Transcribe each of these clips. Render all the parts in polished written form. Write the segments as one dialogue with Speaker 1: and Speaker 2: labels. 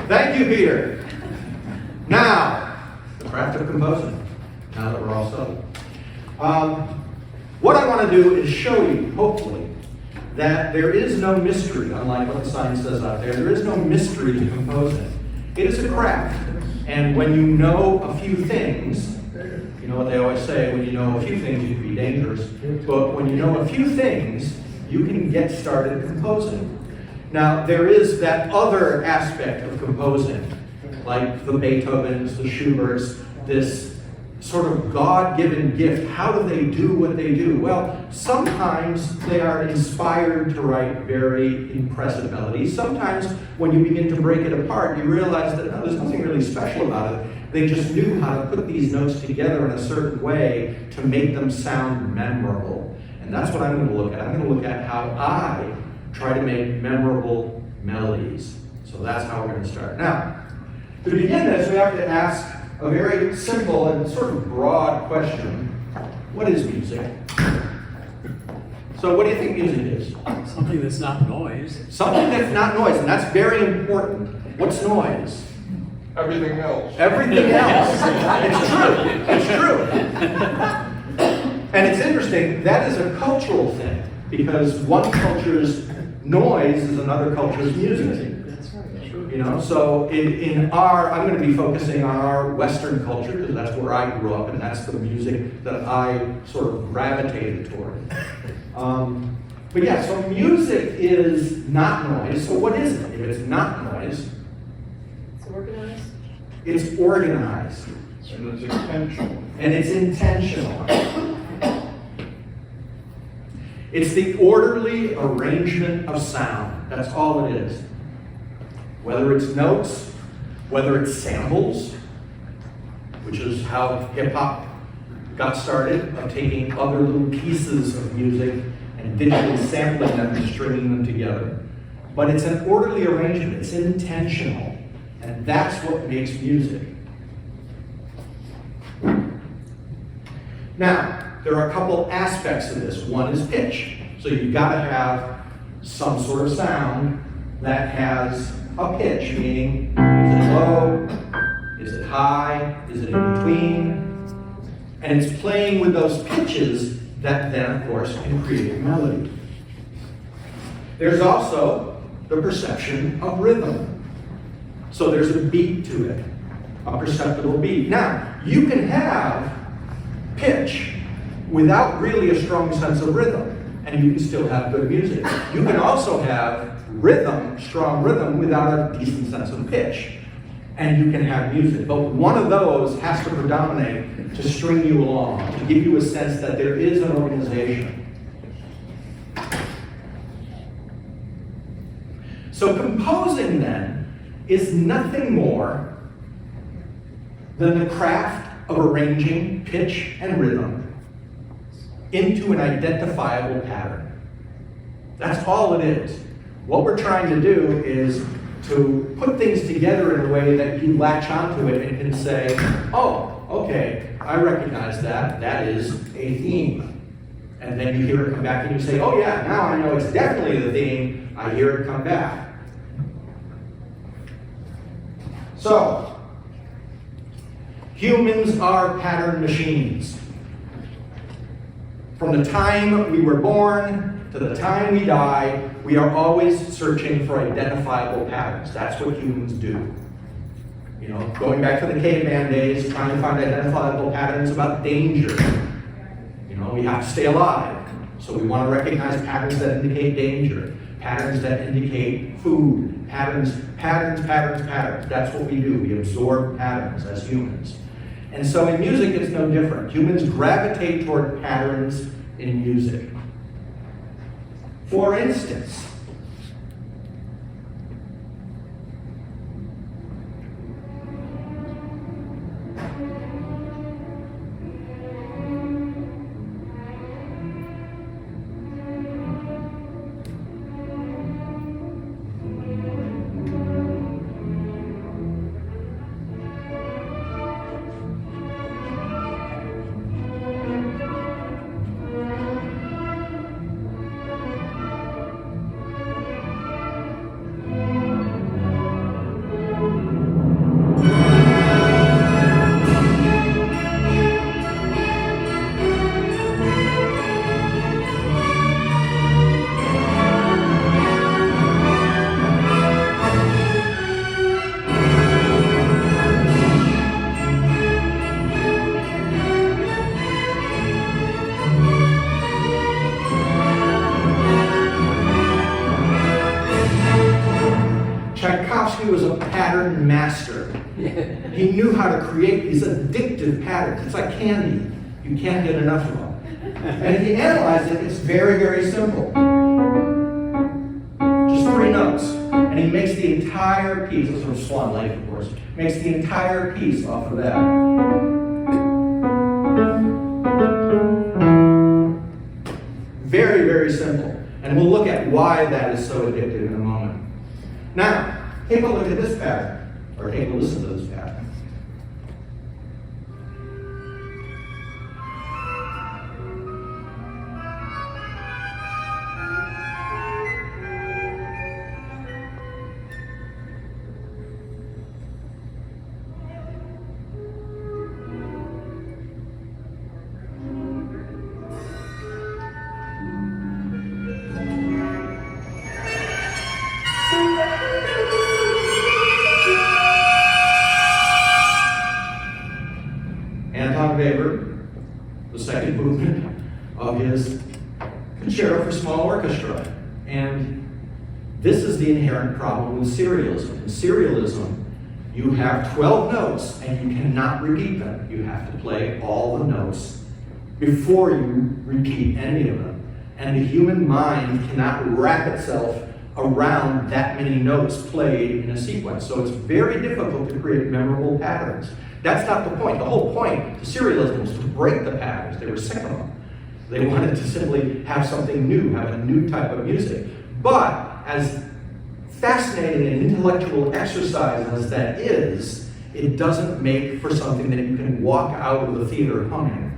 Speaker 1: Thank you, Peter. Now, the craft of composing, now that we're all settled. What I want to do is show you, hopefully, that there is no mystery, unlike what the sign says out there. There is no mystery to composing. It is a craft. And when you know a few things, you know what they always say, when you know a few things, you can be dangerous. But when you know a few things, you can get started composing. Now, there is that other aspect of composing, like the Beethovens, the Schuberts, this sort of God-given gift. How do they do what they do? Well, sometimes they are inspired to write very impressive melodies. Sometimes when you begin to break it apart, you realize that there's nothing really special about it. They just knew how to put these notes together in a certain way to make them sound memorable. And that's what I'm going to look at. I'm going to look at how I try to make memorable melodies. So that's how we're going to start. Now, to begin this, we have to ask a very simple and sort of broad question. What is music? So what do you think music is?
Speaker 2: Something that's not noise.
Speaker 1: Something that's not noise, and that's very important. What's noise?
Speaker 3: Everything else.
Speaker 1: Everything else. It's true. It's true. And it's interesting, that is a cultural thing, because one culture's noise is another culture's music. You know, so I'm going to be focusing on our Western culture because that's where I grew up and that's the music that I sort of gravitated toward. But yeah, so music is not noise. So what is it if it's not noise?
Speaker 4: It's organized.
Speaker 1: It's organized.
Speaker 3: And it's intentional.
Speaker 1: And it's intentional. It's the orderly arrangement of sound. That's all it is. Whether it's notes, whether it's samples, which is how hip-hop got started, of taking other little pieces of music and digitally sampling them and stringing them together. But it's an orderly arrangement, it's intentional, and that's what makes music. Now, there are a couple aspects to this. One is pitch. So you've got to have some sort of sound that has a pitch, meaning is it low, is it high, is it in between? And it's playing with those pitches that then, of course, can create a melody. There's also the perception of rhythm. So there's a beat to it, a perceptible beat. Now, you can have pitch without really a strong sense of rhythm, and you can still have good music. You can also have rhythm, strong rhythm, without a decent sense of pitch, and you can have music. But one of those has to predominate to string you along, to give you a sense that there is an organization. So composing, then, is nothing more than the craft of arranging pitch and rhythm into an identifiable pattern. That's all it is. What we're trying to do is to put things together in a way that you latch onto it and can say, oh, okay, I recognize that. That is a theme. And then you hear it come back and you say, oh yeah, now I know it's definitely the theme. I hear it come back. So, humans are pattern machines. From the time we were born to the time we die, we are always searching for identifiable patterns. That's what humans do. You know, going back to the caveman days, trying to find identifiable patterns about danger. You know, we have to stay alive. So we want to recognize patterns that indicate danger, patterns that indicate food, patterns. That's what we do. We absorb patterns as humans. And so in music, it's no different. Humans gravitate toward patterns in music. For instance, Tchaikovsky was a pattern master. He knew how to create these addictive patterns. It's like candy. You can't get enough of them. And if you analyze it, it's very, very simple. Just 3 notes. And he makes the entire piece, this is from Swan Lake, of course, makes the entire piece off of that. Very, very simple. And we'll look at why that is so addictive in a moment. Now, take a look at this pattern, or take a listen to this pattern. The second movement of his Concerto for Small Orchestra. And this is the inherent problem with serialism. In serialism, you have 12 notes and you cannot repeat them. You have to play all the notes before you repeat any of them. And the human mind cannot wrap itself around that many notes played in a sequence. So it's very difficult to create memorable patterns. That's not the point. The whole point to serialism was to break the patterns. They were sick of them. They wanted to simply have something new, have a new type of music. But as fascinating and intellectual exercise as that is, it doesn't make for something that you can walk out of the theater humming.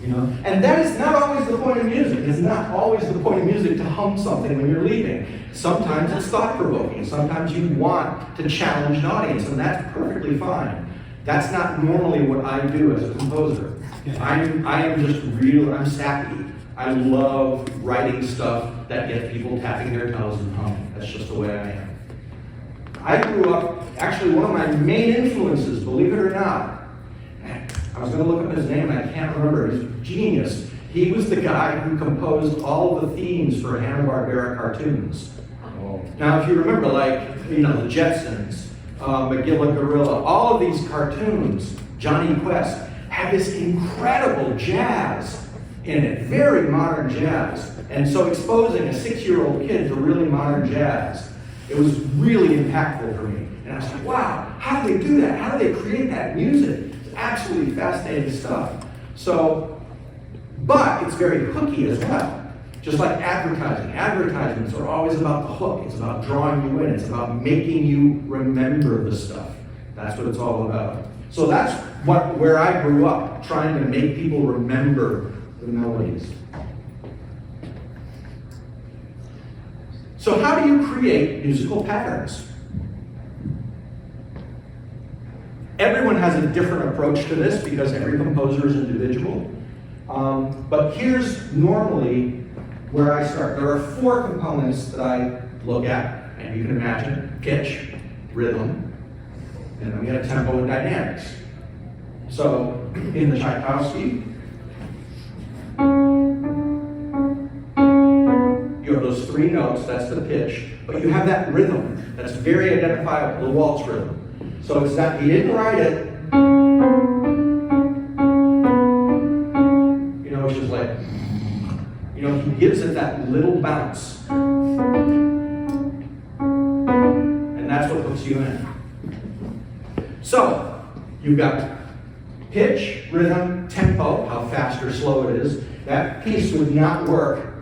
Speaker 1: You know? And that is not always the point of music. It's not always the point of music to hum something when you're leaving. Sometimes it's thought-provoking. Sometimes you want to challenge an audience, and that's perfectly fine. That's not normally what I do as a composer. I am just real, I'm sappy. I love writing stuff that gets people tapping their toes and humming. That's just the way I am. I grew up, actually one of my main influences, believe it or not, I was going to look up his name, and I can't remember. He's a genius. He was the guy who composed all the themes for Hanna-Barbera cartoons. Now, if you remember, like, the Jetsons, McGilla Gorilla, all of these cartoons, Johnny Quest, had this incredible jazz in it, very modern jazz. And so exposing a 6-year-old kid to really modern jazz, it was really impactful for me. And I was like, wow, how do they do that? How do they create that music? Absolutely fascinating stuff. So, but it's very hooky as well. Just like advertising. Advertisements are always about the hook. It's about drawing you in. It's about making you remember the stuff. That's what it's all about. So that's where I grew up, trying to make people remember the melodies. So how do you create musical patterns? Everyone has a different approach to this because every composer is individual. But here's normally where I start. There are 4 components that I look at, and you can imagine: pitch, rhythm, and then we have tempo and dynamics. So in the Tchaikovsky, you have those 3 notes, that's the pitch, but you have that rhythm that's very identifiable, the waltz rhythm. So it's that he didn't write it, it's just like, he gives it that little bounce. And that's what hooks you in. So, you've got pitch, rhythm, tempo, how fast or slow it is. That piece would not work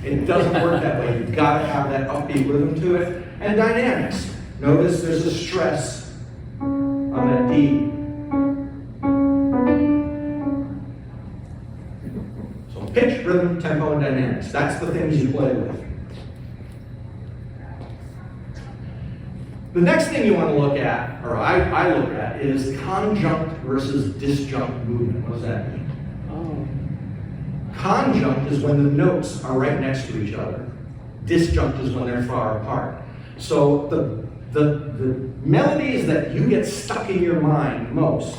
Speaker 1: It doesn't work that way. You've got to have that upbeat rhythm to it. And dynamics. Notice there's a stress on that D. So pitch, rhythm, tempo, and dynamics. That's the things you play with. The next thing you want to look at, or I look at, is conjunct versus disjunct movement. What does that mean? Conjunct is when the notes are right next to each other. Disjunct is when they're far apart. So the melodies that you get stuck in your mind most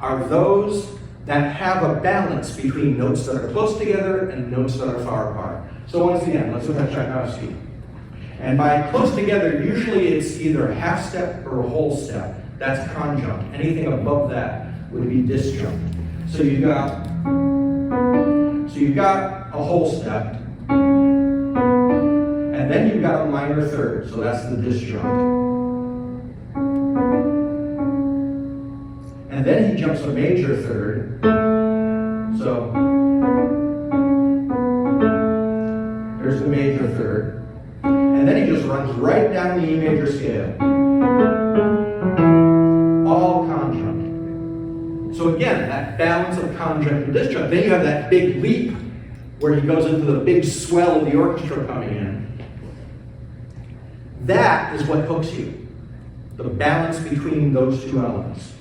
Speaker 1: are those that have a balance between notes that are close together and notes that are far apart. So once again, let's look at Tchaikovsky. And by close together, usually it's either a half step or a whole step. That's conjunct. Anything above that would be disjunct. So you've got a whole step, and then you've got a minor third, so that's the disjunct. And then he jumps a major third, so there's the major third. And then he just runs right down the E major scale. All conjunct. So again, that balance of conjunct and disjunct. Then you have that big leap where he goes into the big swell of the orchestra coming in. That is what hooks you. The balance between those two elements.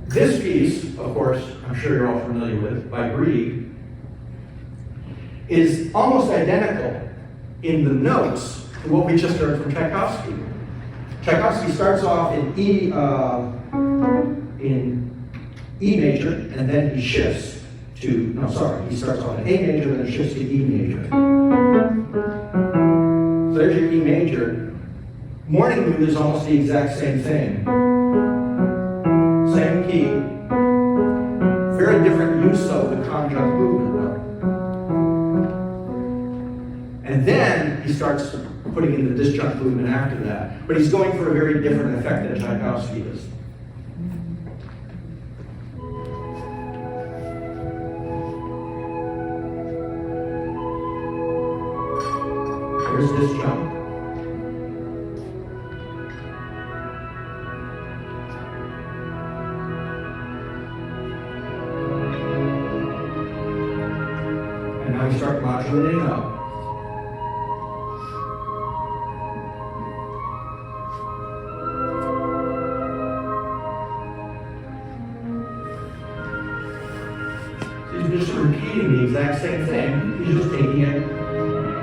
Speaker 1: This piece, of course, I'm sure you're all familiar with, by Grieg, is almost identical in the notes to what we just heard from Tchaikovsky. Tchaikovsky starts off in E major, and then he shifts to, he starts off in A major, then shifts to E major. So there's your E major. Morning Mood is almost the exact same thing. Same key, very different use of the conjunct movement though. And then he starts putting in the disjunct movement after that. But he's going for a very different effect than Tchaikovsky is. Here's disjunct. Now we start modulating up. So he's just repeating the exact same thing. He's just taking it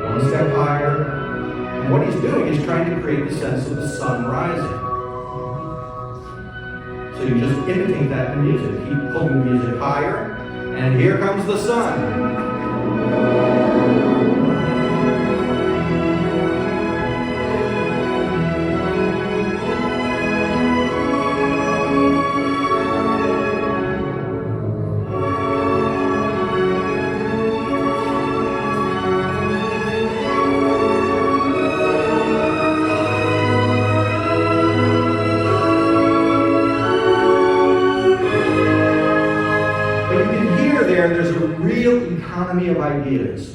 Speaker 1: one step higher. And what he's doing is trying to create the sense of the sun rising. So you just imitate that in music. Keep pulling the music higher, and here comes the sun. There's a real economy of ideas.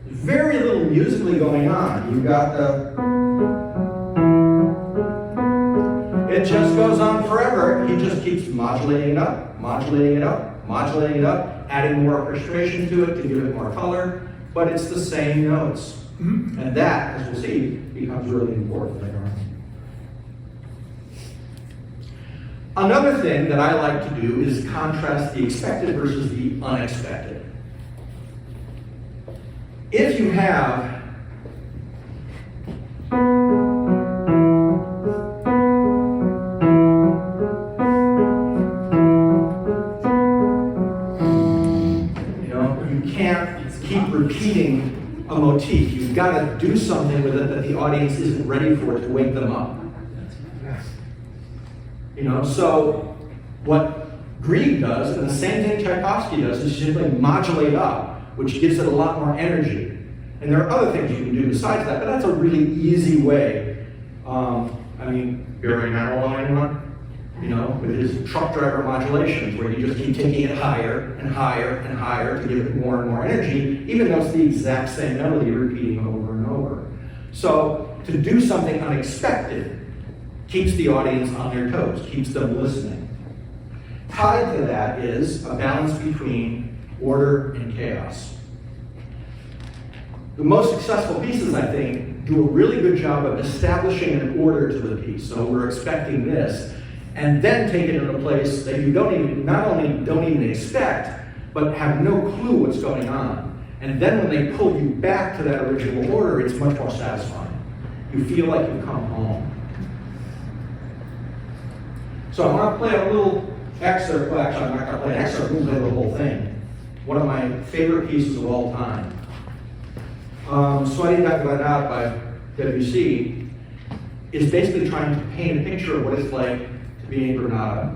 Speaker 1: Very little musically going on. You've got it just goes on forever. He just keeps modulating it up, modulating it up, modulating it up, adding more orchestration to it to give it more color, but it's the same notes. And that, as we'll see, becomes really important later on. Another thing that I like to do is contrast the expected versus the unexpected. If you have you can't keep repeating a motif. You've got to do something with it that the audience isn't ready for to wake them up. So what Grieg does, and the same thing Tchaikovsky does, is simply modulate up, which gives it a lot more energy. And there are other things you can do besides that, but that's a really easy way. Barry Manilow, anyone? With his truck driver modulations, where you just keep taking it higher and higher and higher to give it more and more energy, even though it's the exact same melody repeating over and over. So to do something unexpected keeps the audience on their toes, keeps them listening. Tied to that is a balance between order and chaos. The most successful pieces, I think, do a really good job of establishing an order to the piece. So we're expecting this, and then take it in a place that you not only don't even expect, but have no clue what's going on. And then when they pull you back to that original order, it's much more satisfying. You feel like you've come home. So I want to play a little excerpt. Well, actually, I'm not going to play an excerpt. I'm going to play the whole thing. One of my favorite pieces of all time. Sweating Back Out by WC is basically trying to paint a picture of what it's like to be in Granada,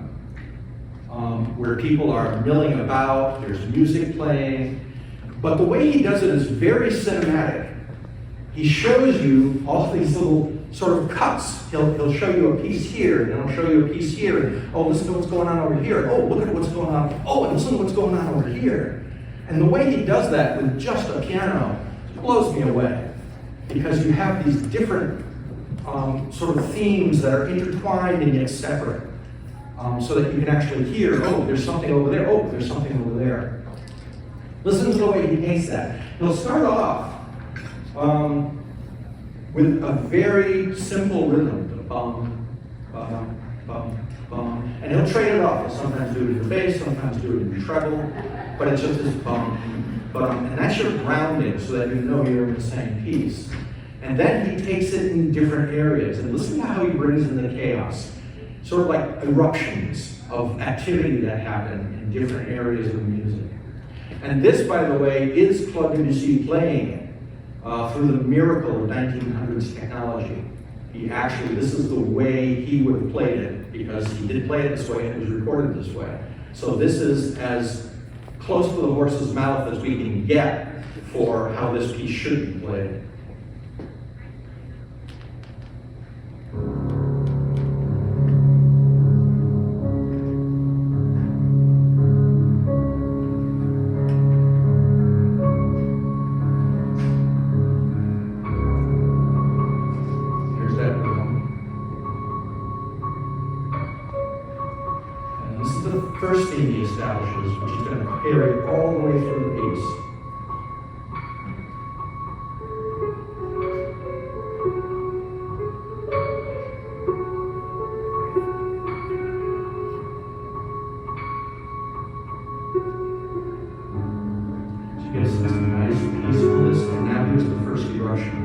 Speaker 1: where people are milling about, there's music playing, but the way he does it is very cinematic. He shows you all these little sort of cuts. He'll show you a piece here, and he'll show you a piece here, and oh, listen to what's going on over here. Oh, look at what's going on. Oh, and listen to what's going on over here. And the way he does that with just a piano blows me away, because you have these different sort of themes that are intertwined and yet separate, so that you can actually hear, oh, there's something over there, oh, there's something over there. Listen to the way he paints that. He'll start off with a very simple rhythm, bum, bum, bum, bum, and he'll trade it off. He'll sometimes do it in the bass, sometimes do it in the treble, but it's just this bum, bum, and that's your grounding so that you know you're in the same piece. And then he takes it in different areas, and listen to how he brings in the chaos, sort of like eruptions of activity that happen in different areas of the music. And this, by the way, is Claude Debussy playing it through the miracle of 1900s technology. This is the way he would have played it, because he did play it this way and it was recorded this way. So this is as close to the horse's mouth as we can get for how this piece should be played. First theme he establishes, which is going to carry all the way through the piece. So you get this nice peacefulness, and now here's the first eruption.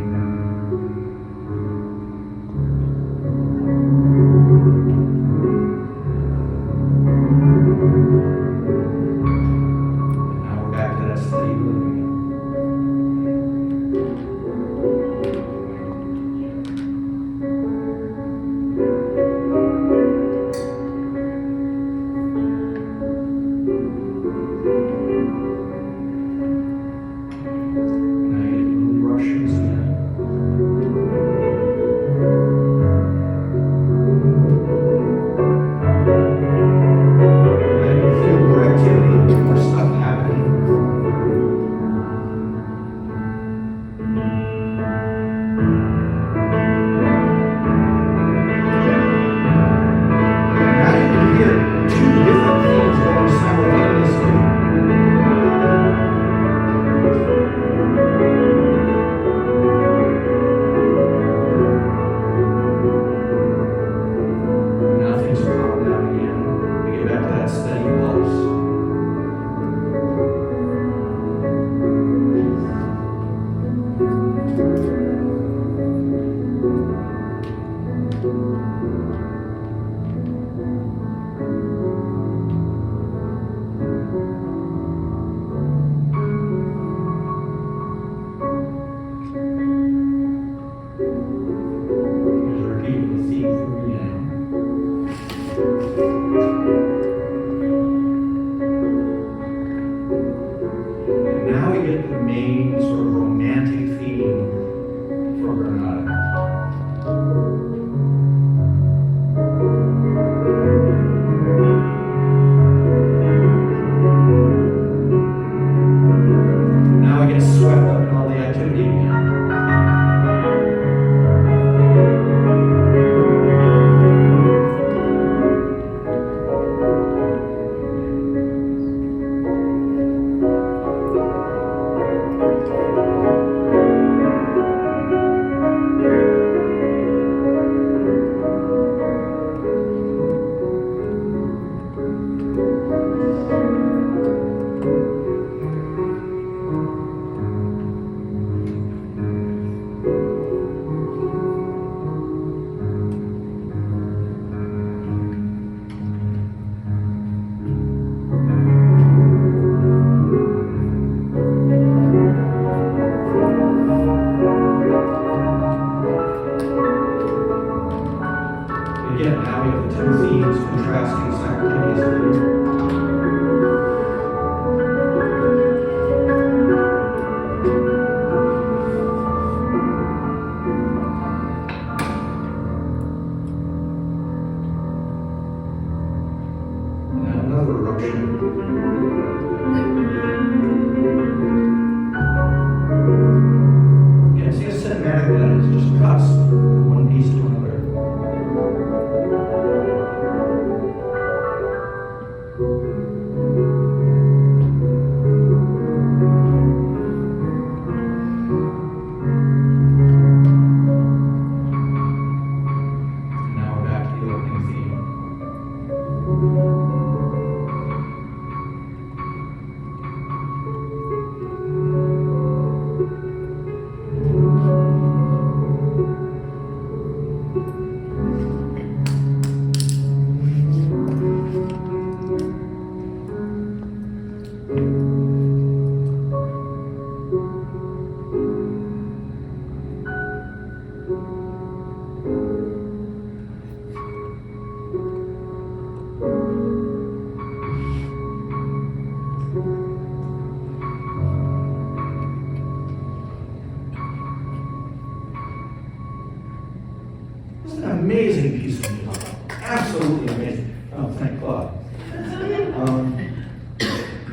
Speaker 1: amazing piece of music. Absolutely amazing. Oh, thank God.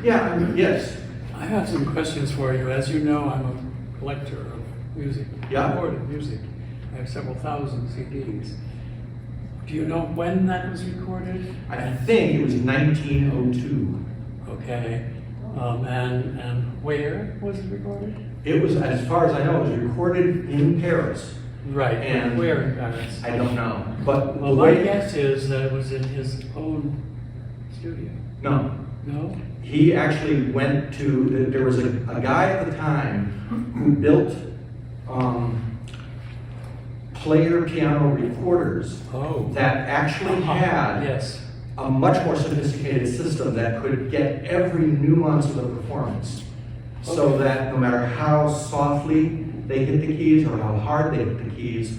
Speaker 1: Yeah, I mean, yes.
Speaker 2: I have some questions for you. As you know, I'm a collector of music,
Speaker 1: Yeah.
Speaker 2: recorded music. I have several thousand CDs. Do you know when that was recorded?
Speaker 1: I think it was 1902.
Speaker 2: Okay. And where was it recorded?
Speaker 1: It was, as far as I know, it was recorded in Paris.
Speaker 2: Right.
Speaker 1: And
Speaker 2: where in Paris?
Speaker 1: I don't know, but
Speaker 2: Well,
Speaker 1: the
Speaker 2: my
Speaker 1: way,
Speaker 2: guess is that it was in his own studio.
Speaker 1: no,
Speaker 2: No?
Speaker 1: he actually went to, there was a guy at the time who built player piano recorders
Speaker 2: Oh.
Speaker 1: that actually had
Speaker 2: Yes.
Speaker 1: a much more sophisticated system that could get every nuance of the performance. So
Speaker 2: Okay.
Speaker 1: that no matter how softly they hit the keys or how hard they hit the keys,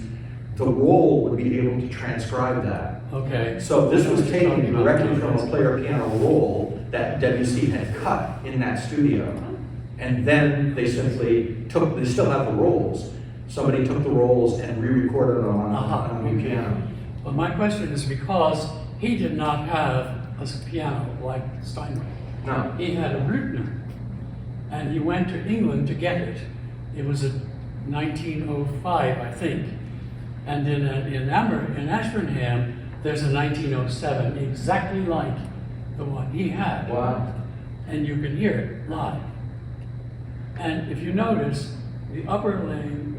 Speaker 1: the roll would be able to transcribe that.
Speaker 2: Okay.
Speaker 1: So this was taken
Speaker 2: Talking about
Speaker 1: directly
Speaker 2: that,
Speaker 1: from a
Speaker 2: yes.
Speaker 1: player piano roll that Debussy had cut in that studio. And then they simply took, they still have the rolls. Somebody took the rolls and re-recorded them on a new piano.
Speaker 2: Well, my question is because he did not have a piano like Steinway.
Speaker 1: No.
Speaker 2: He had a Brückner, and he went to England to get it. It was in 1905, I think. And in Ashburnham, there's a 1907 exactly like the one he had.
Speaker 1: Wow.
Speaker 2: And you can hear it live. And if you notice, the upper lane,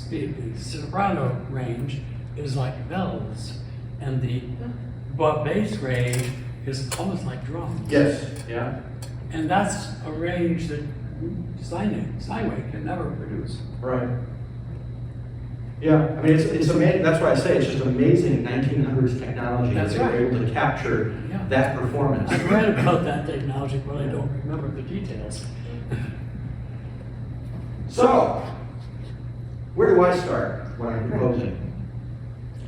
Speaker 2: the soprano range is like bells, and the bass range is almost like drums.
Speaker 1: Yes. Yeah.
Speaker 2: And that's a range that Steinway can never produce.
Speaker 1: Right. Yeah, I mean, it's amazing. That's why I say it's just amazing 1900s technology that
Speaker 2: That's
Speaker 1: they were
Speaker 2: right.
Speaker 1: able to capture
Speaker 2: Yeah.
Speaker 1: that performance.
Speaker 2: I read about that technology, but I don't remember the details.
Speaker 1: So, where do I start when I'm composing?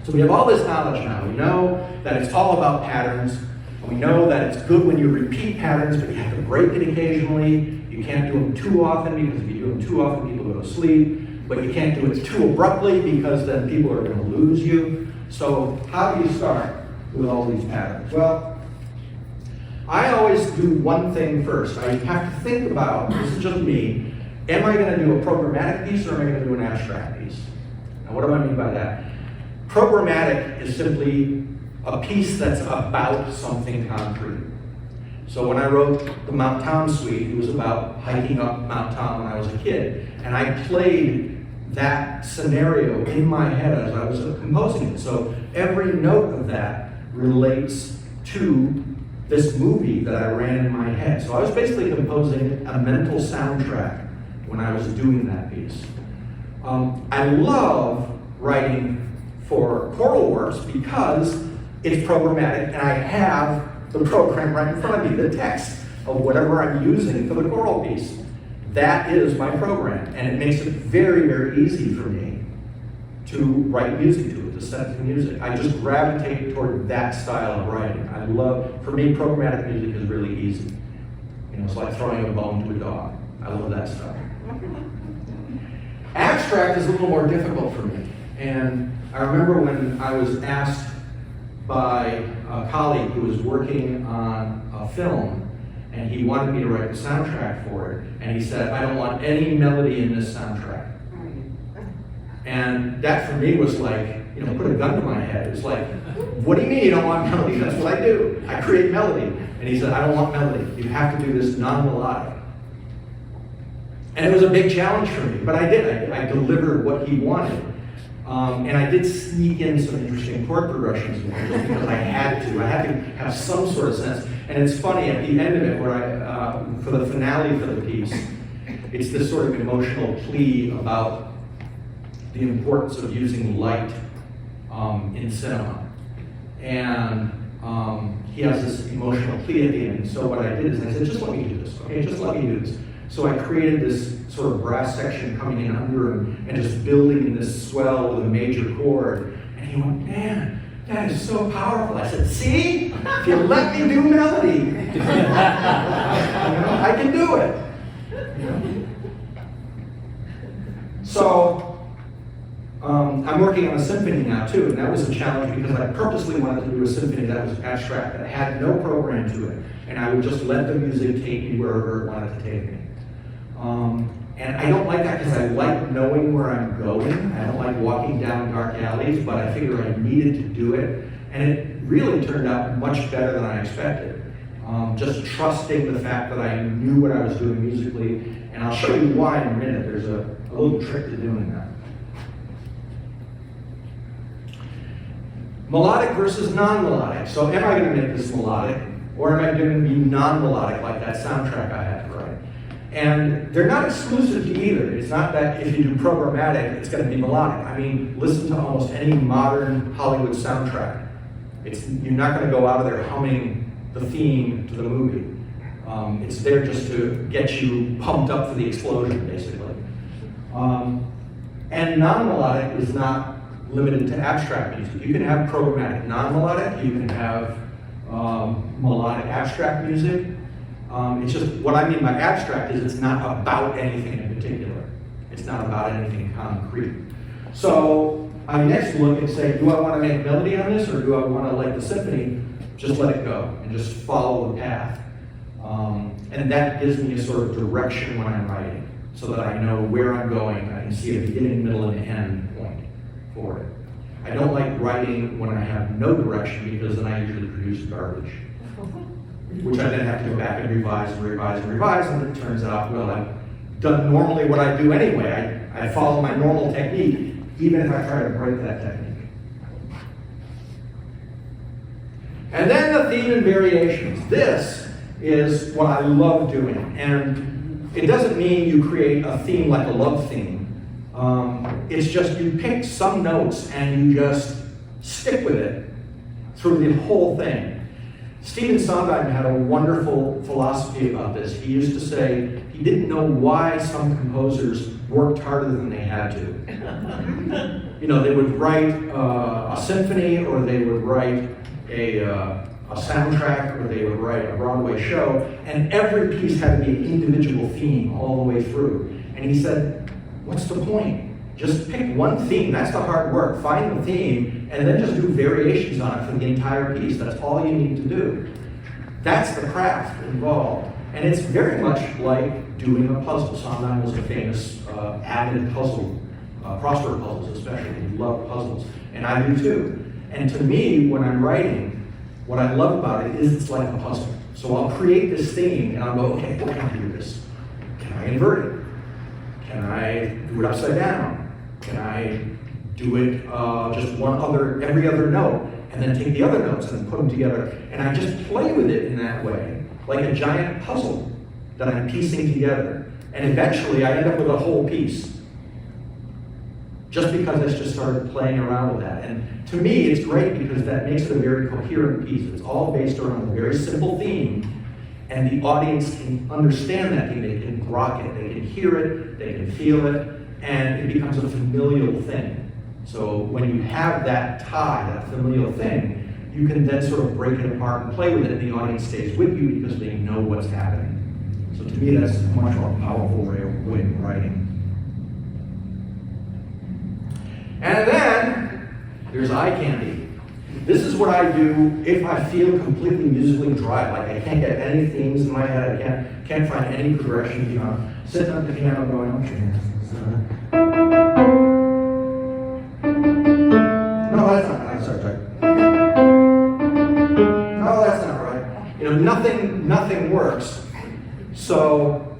Speaker 1: So we have all this knowledge now. We know that it's all about patterns. And we know that it's good when you repeat patterns, but you have to break it occasionally. You can't do them too often, because if you do them too often, people go to sleep. But you can't do it too abruptly, because then people are going to lose you. So how do you start with all these patterns? Well, I always do one thing first. I have to think about, this is just me, am I going to do a programmatic piece or am I going to do an abstract piece? Now, what do I mean by that? Programmatic is simply a piece that's about something concrete. So when I wrote the Mount Tom Suite, it was about hiking up Mount Tom when I was a kid. And I played that scenario in my head as I was composing it. So every note of that relates to this movie that I ran in my head. So I was basically composing a mental soundtrack when I was doing that piece. I love writing for choral works because it's programmatic and I have the program right in front of me, the text of whatever I'm using for the choral piece. That is my program, and it makes it very, very easy for me to write music to it, to set to music. I just gravitate toward that style of writing. I love, for me, programmatic music is really easy. You know, it's like throwing a bone to a dog. I love that stuff. Abstract is a little more difficult for me, and I remember when I was asked by a colleague who was working on a film, and he wanted me to write the soundtrack for it, and he said, I don't want any melody in this soundtrack. And that for me was like, you know, put a gun to my head. It was like, what do you mean you don't want melody? That's what I do. I create melody. And he said, I don't want melody. You have to do this non-melodic. And it was a big challenge for me, but I did. I delivered what he wanted. And I did sneak in some interesting chord progressions in there just because I had to. I had to have some sort of sense. And it's funny, at the end of it, where for the finale for the piece, it's this sort of emotional plea about the importance of using light in cinema. And he has this emotional plea at the end. So what I did is I said, just let me do this, okay? Just let me do this. So I created this sort of brass section coming in under him and just building in this swell with a major chord. And he went, man, that is so powerful. I said, see? If you let me do melody, you know, I can do it. You know? So, I'm working on a symphony now too, and that was a challenge because I purposely wanted to do a symphony that was abstract, that had no program to it, and I would just let the music take me wherever it wanted to take me. And I don't like that because I like knowing where I'm going. I don't like walking down dark alleys, but I figured I needed to do it, and it really turned out much better than I expected. Just trusting the fact that I knew what I was doing musically, and I'll show you why in a minute. There's a little trick to doing that. Melodic versus non-melodic. So am I going to make this melodic, or am I going to be non-melodic like that soundtrack I had to write? And they're not exclusive to either. It's not that if you do programmatic, it's going to be melodic. I mean, listen to almost any modern Hollywood soundtrack. You're not going to go out of there humming the theme to the movie. It's there just to get you pumped up for the explosion, basically. And non-melodic is not limited to abstract music. You can have programmatic non-melodic, you can have melodic abstract music. It's just, what I mean by abstract is it's not about anything in particular. It's not about anything concrete. So I next look and say, do I want to make melody on this, or do I want to, like the symphony, just let it go and just follow the path? And that gives me a sort of direction when I'm writing, so that I know where I'm going. I can see a beginning, middle, and end point for it. I don't like writing when I have no direction, because then I usually produce garbage, which I then have to go back and revise and revise and revise, and it turns out, well, I've done normally what I do anyway. I follow my normal technique, even if I try to break that technique. And then the theme and variations. This is what I love doing, and it doesn't mean you create a theme like a love theme. It's just you pick some notes and you just stick with it through the whole thing. Stephen Sondheim had a wonderful philosophy about this. He used to say he didn't know why some composers worked harder than they had to. You know, they would write a symphony, or they would write a soundtrack, or they would write a Broadway show, and every piece had to be an individual theme all the way through. And he said, what's the point? Just pick one theme. That's the hard work. Find the theme, and then just do variations on it for the entire piece. That's all you need to do. That's the craft involved. And it's very much like doing a puzzle. Sondheim was a famous avid puzzle, crossword puzzles especially. He loved puzzles, and I do too. And to me, when I'm writing, what I love about it is it's like a puzzle. So I'll create this theme, and I'll go, okay, how can I do this? Can I invert it? Can I do it upside down? Can I do it just every other note, and then take the other notes and put them together? And I just play with it in that way, like a giant puzzle that I'm piecing together. And eventually I end up with a whole piece, just because I just started playing around with that. And to me, it's great because that makes it a very coherent piece. It's all based around a very simple theme, and the audience can understand that theme. They can grok it, they can hear it, they can feel it, and it becomes a familial thing. So when you have that tie, that familial thing, you can then sort of break it apart and play with it, and the audience stays with you because they know what's happening. So to me, that's a much more powerful way of writing. And then there's eye candy. This is what I do if I feel completely musically dry, like I can't get any themes in my head, I can't find any progression, you know, sitting at the piano going, okay. No, that's not right. Sorry. No, that's not right. You know, nothing works. So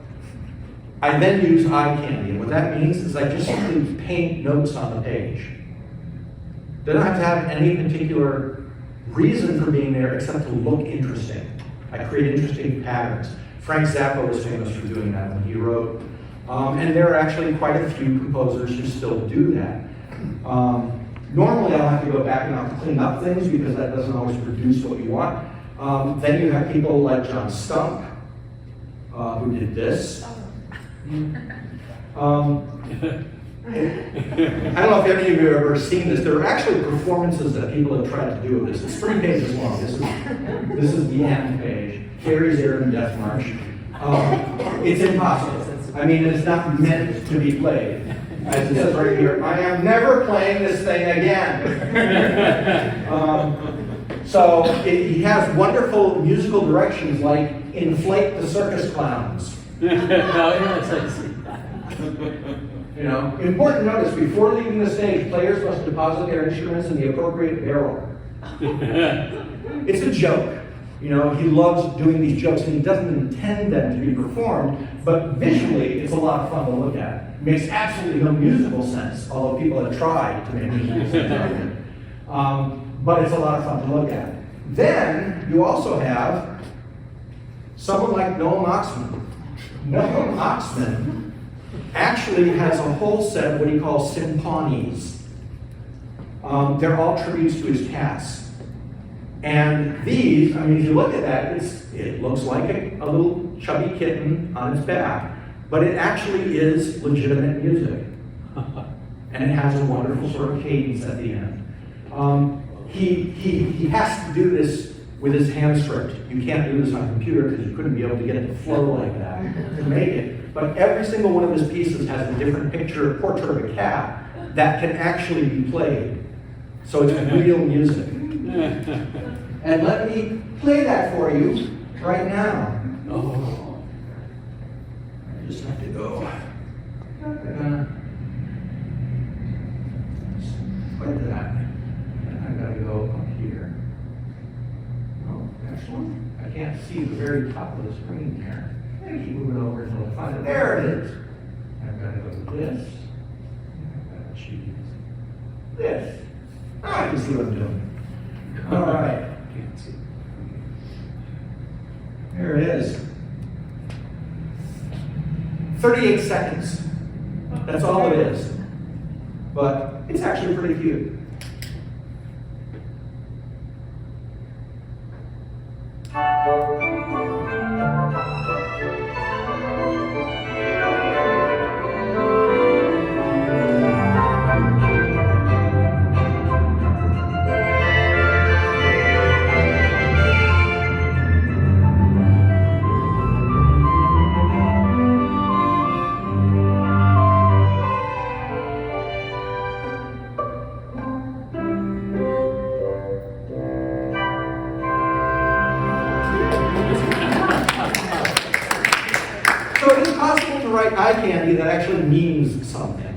Speaker 1: I then use eye candy, and what that means is I just simply paint notes on the page. They don't have to have any particular reason for being there except to look interesting. I create interesting patterns. Frank Zappa was famous for doing that when he wrote. And there are actually quite a few composers who still do that. Normally I'll have to go back and I'll clean up things because that doesn't always produce what you want. Then you have people like John Stump, who did this. I don't know if any of you have ever seen this. There are actually performances that people have tried to do of this. It's 3 pages long. This is the end page. Carrie's Air and Death March. It's impossible. I mean, it's not meant to be played. As it says right here, I am never playing this thing again. So he has wonderful musical directions like inflate the circus clowns.
Speaker 2: Yes, I see.
Speaker 1: You know, important notice, before leaving the stage, players must deposit their instruments in the appropriate barrel. It's a joke. You know, he loves doing these jokes and he doesn't intend them to be performed, but visually it's a lot of fun to look at. It makes absolutely no musical sense, although people have tried to make musical sense out of it. But it's a lot of fun to look at. Then you also have someone like Noam Oxman. Noam Oxman actually has a whole set of what he calls symphonies. They're all tributes to his cats. And these, I mean, if you look at that, it looks like a little chubby kitten on its back, but it actually is legitimate music. And it has a wonderful sort of cadence at the end. He has to do this with his hand script. You can't do this on a computer because you couldn't be able to get it to flow like that to make it. But every single one of his pieces has a different portrait of a cat that can actually be played. So it's real music. And let me play that for you right now.
Speaker 2: Oh.
Speaker 1: I just have to go. Like that. And I've got to go up here. Oh, next one. I can't see the very top of the screen here. I keep moving over until I find it. There it is. I've got to go to this. I've got to choose this. I can see what I'm doing. All right.
Speaker 2: Can't see.
Speaker 1: There it is. 38 seconds. That's all it is. But it's actually pretty cute. So it is possible to write eye candy that actually means something.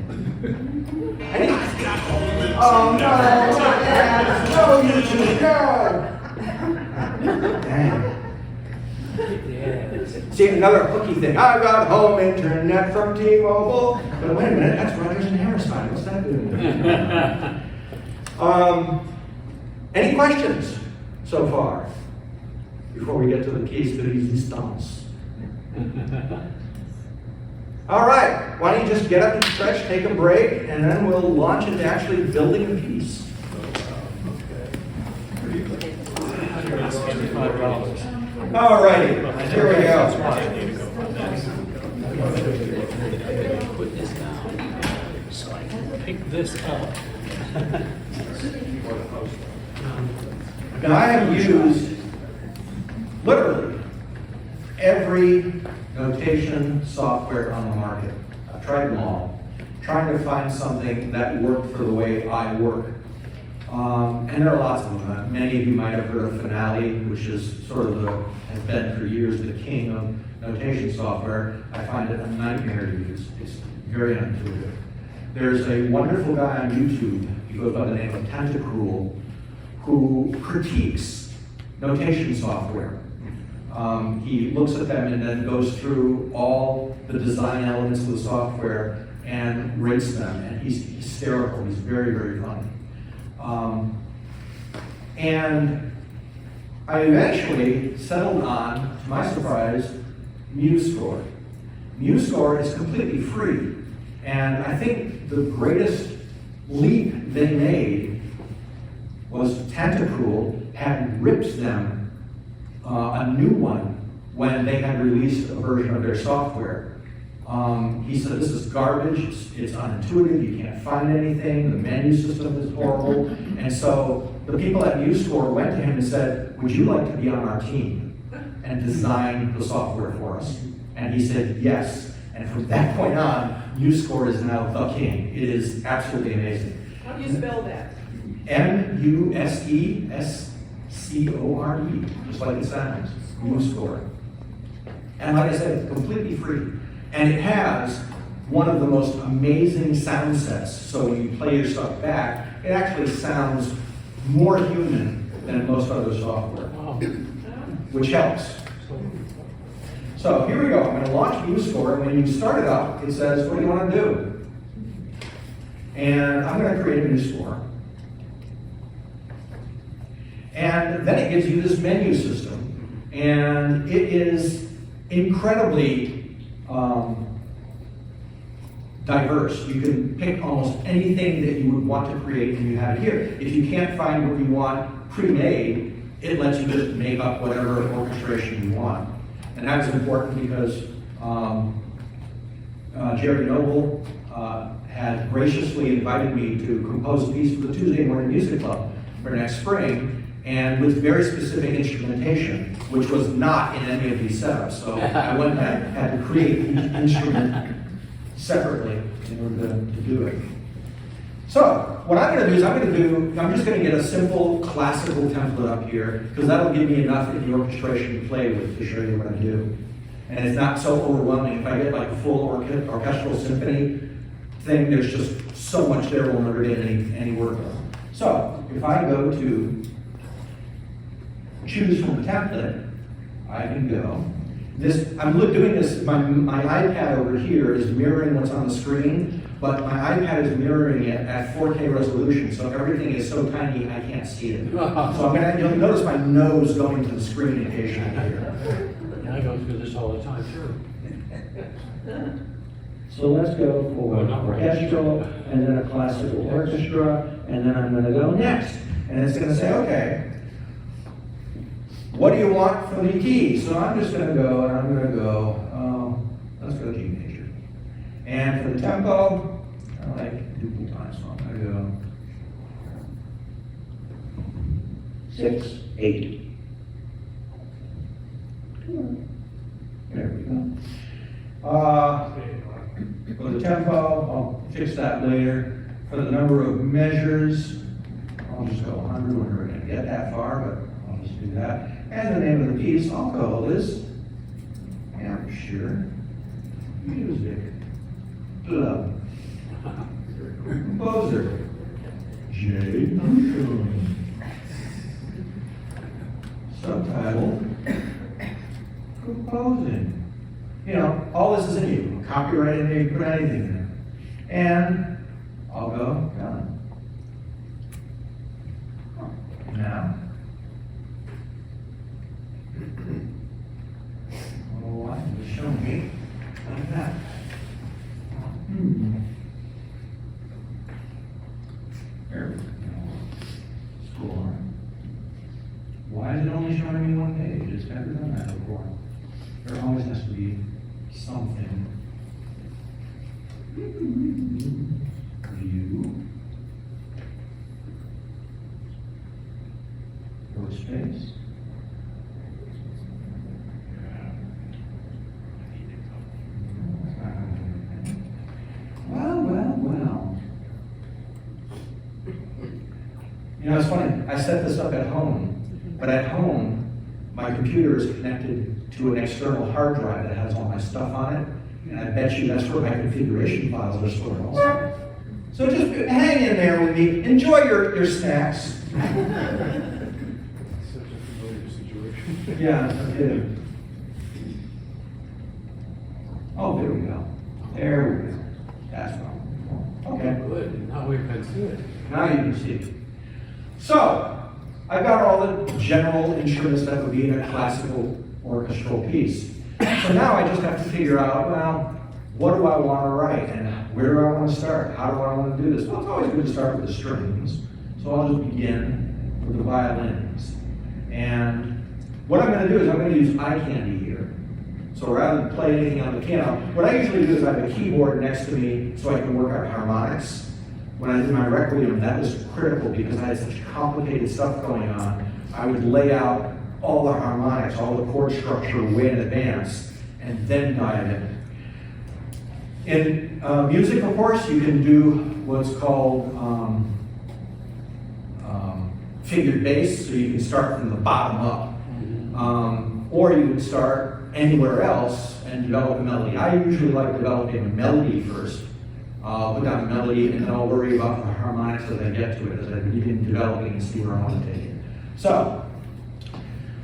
Speaker 1: Oh no, no, you two, no! Dang.
Speaker 2: Yes.
Speaker 1: See, another hooky thing. I got home internet from T-Mobile. But wait a minute, that's Rodgers and Hammerstein. What's that doing? Any questions so far? Before we get to the piece de resistance. All right, why don't you just get up and stretch, take a break, and then we'll launch into actually building the piece. All righty, here we go.
Speaker 2: Put this down so I can pick this up.
Speaker 1: Now, I have used literally every notation software on the market. I've tried them all, trying to find something that worked for the way I work. And there are lots of them. Many of you might have heard of Finale, which is sort of has been for years the king of notation software. I find it a nightmare to use. It's very unintuitive. There's a wonderful guy on YouTube, he goes by the name of Tentacruel, who critiques notation software. He looks at them and then goes through all the design elements of the software and rates them, and he's hysterical. He's very, very funny. And I eventually settled on, to my surprise, MuseScore. MuseScore is completely free, and I think the greatest leap they made was Tentacruel had ripped them a new one when they had released a version of their software. He said, this is garbage, it's unintuitive, you can't find anything, the menu system is horrible. And so the people at MuseScore went to him and said, would you like to be on our team and design the software for us? And he said, yes. And And from that point on, MuseScore is now the king. It is absolutely amazing.
Speaker 4: How do you spell that?
Speaker 1: MuseScore, just like it sounds, MuseScore. And like I said, completely free. And it has one of the most amazing sound sets. So when you play your stuff back, it actually sounds more human than most other software, which helps. So here we go. I'm going to launch MuseScore. And when you start it up, it says, what do you want to do? And I'm going to create a new score. And then it gives you this menu system. And it is incredibly diverse. You can pick almost anything that you would want to create, and you have it here. If you can't find what you want pre-made, it lets you just make up whatever orchestration you want. And that's important because Jerry Noble had graciously invited me to compose a piece for the Tuesday Morning Music Club for next spring, and with very specific instrumentation, which was not in any of these setups. So I went and had to create each instrument separately in order to do it. So what I'm going to do is I'm just going to get a simple classical template up here, because that'll give me enough in the orchestration to play with to show you what I do. And it's not so overwhelming. If I get like a full orchestral symphony thing, there's just so much there we'll never get any work on. So if I go to choose from the template, I can go. I'm doing this, my iPad over here is mirroring what's on the screen, but my iPad is mirroring it at 4K resolution, so everything is so tiny I can't see it. So you'll notice my nose going to the screen occasionally here.
Speaker 2: I go through this all the time too.
Speaker 1: So let's go for orchestral, and then a classical orchestra, and then I'm going to go next. And it's going to say, okay, what do you want for the key? So I'm just going to go, and I'm going to go, let's go G major. And for the tempo, I like duple time, so I'm going to go 6, 8. There we go. For the tempo, I'll fix that later. For the number of measures, I'll just go 100 when we're going to get that far, but I'll just do that. And the name of the piece, I'll call this Hampshire Music Club. Composer, J. Subtitle, Composing. You know, all this is in you. Copyright in there, you put anything in there. And I'll go, done. Now, oh, I can just show me like that. There we go. Score. Why is it only showing me one page? It's never done that before. There always has to be something. View. Workspace. Well. You know, it's funny. I set this up at home, but at home, my computer is connected to an external hard drive that has all my stuff on it, and I bet you that's where my configuration files are stored also. So just hang in there with me. Enjoy your snacks.
Speaker 3: Such a familiar situation.
Speaker 1: Yeah, no kidding. Oh, there we go. There we go. That's fine. Okay.
Speaker 2: Good, now we can see it.
Speaker 1: Now you can see it. So, I've got all the general instruments that would be in a classical orchestral piece. So now I just have to figure out, well, what do I want to write, and where do I want to start? How do I want to do this? Well, it's always good to start with the strings. So I'll just begin with the violins. And what I'm going to do is I'm going to use eye candy here. So rather than play anything on the piano, what I usually do is I have a keyboard next to me so I can work out harmonics. When I did my Requiem, that was critical because I had such complicated stuff going on. I would lay out all the harmonics, all the chord structure way in advance, and then dive in. In music, of course, you can do what's called figured bass, so you can start from the bottom up. Or you can start anywhere else and develop a melody. I usually like developing a melody first. Put down a melody, and then I'll worry about the harmonics as I get to it, as I begin developing and see where I want to take it. So,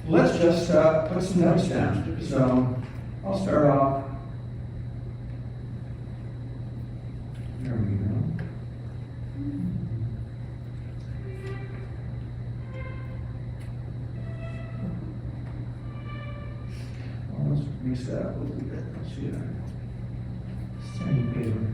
Speaker 1: let's just put some notes down. So, I'll start off. There we go. Well, let's mix that up a little bit. Let's see that. Sandpaper.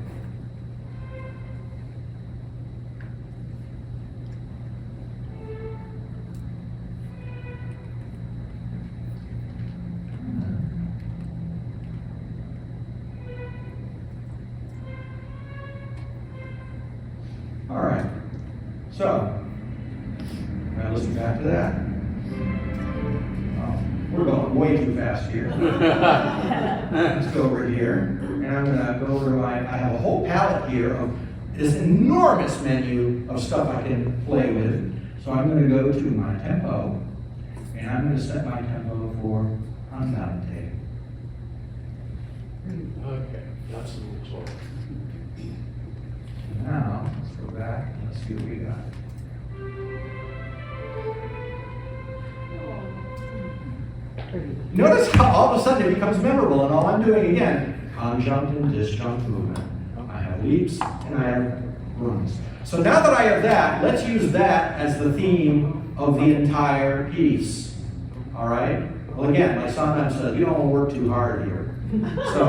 Speaker 1: All right, so, now listen back to that. Oh, we're going way too fast here. Let's go over here, and I'm gonna go over to I have a whole palette here of this enormous menu of stuff I can play with. So I'm gonna go to my tempo, and I'm gonna set my tempo for Andante.
Speaker 2: Okay, that's a little slow.
Speaker 1: Now, let's go back and let's see what we got. Notice how all of a sudden it becomes memorable, and all I'm doing again, conjunct and disjunct movement. I have leaps and I have runs. So now that I have that, let's use that as the theme of the entire piece. All right? Well, again, like sometimes says, you don't want to work too hard here. So,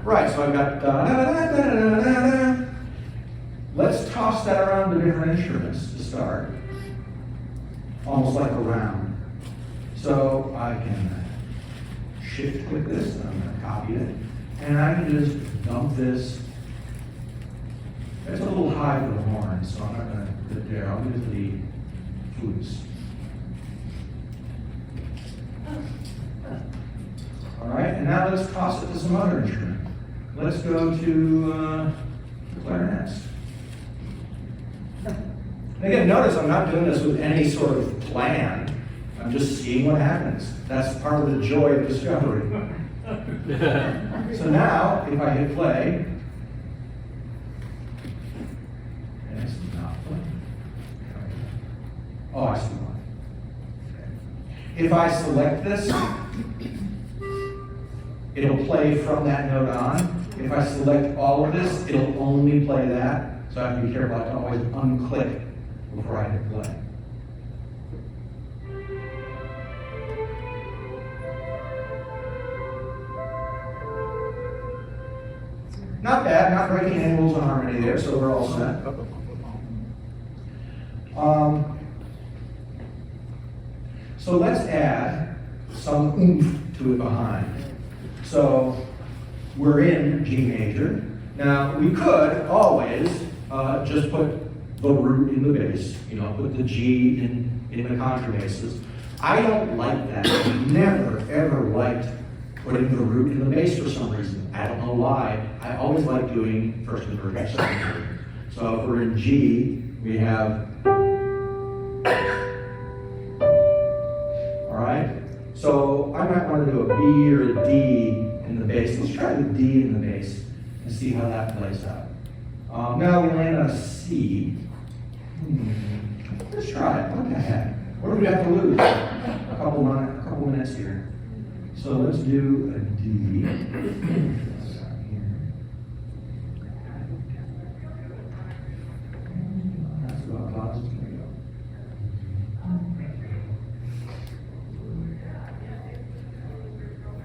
Speaker 1: right, so I've got da da da da da da da. Let's toss that around to different instruments to start. Almost like a round. So I can shift with this, and I'm going to copy it. And I can just dump this. It's a little high for the horn, so I'm not going to put it there. I'll use the flutes. All right, and now let's toss it to some other instrument. Let's go to the clarinets. Again, notice I'm not doing this with any sort of plan. I'm just seeing what happens. That's part of the joy of discovery. So now, if I hit play, and it's not playing. Oh, I see one. If I select this, it'll play from that note on. If I select all of this, it'll only play that. So I have to be careful. I can always unclick before I hit play. Not bad, not breaking any rules of harmony there, so we're all set. So let's add some oomph to it behind. So we're in G major. Now we could always just put the root in the bass, put the G in the contrabasses. I don't like that. I've never ever liked putting the root in the bass for some reason. I don't know why. I always like doing first inversion, second inversion. So if we're in G, we have, all right? So I might want to do a B or a D in the bass. Let's try the D in the bass and see how that plays out. Now we land on a C. Let's try it. What the heck? What do we have to lose? A couple minutes here. So let's do a D. That's about close. Here we go.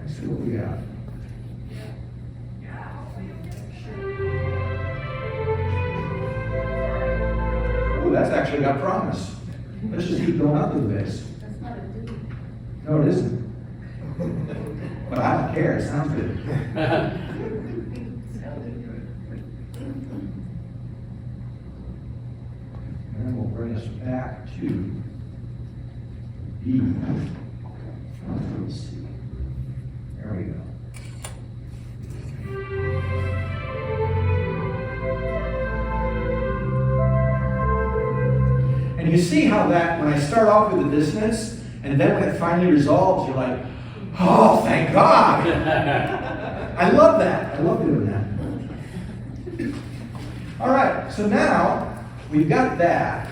Speaker 1: Let's see what we got. Oh, that's actually got promise. Let's just keep going up to the bass.
Speaker 4: That's not a D.
Speaker 1: No, it isn't. But I don't care, it sounds good. And then we'll bring us back to B. Let's see. There we go. And you see how that, when I start off with the dissonance, and then when it finally resolves, you're like, oh, thank God. I love that. I love doing that. All right, so now we've got that.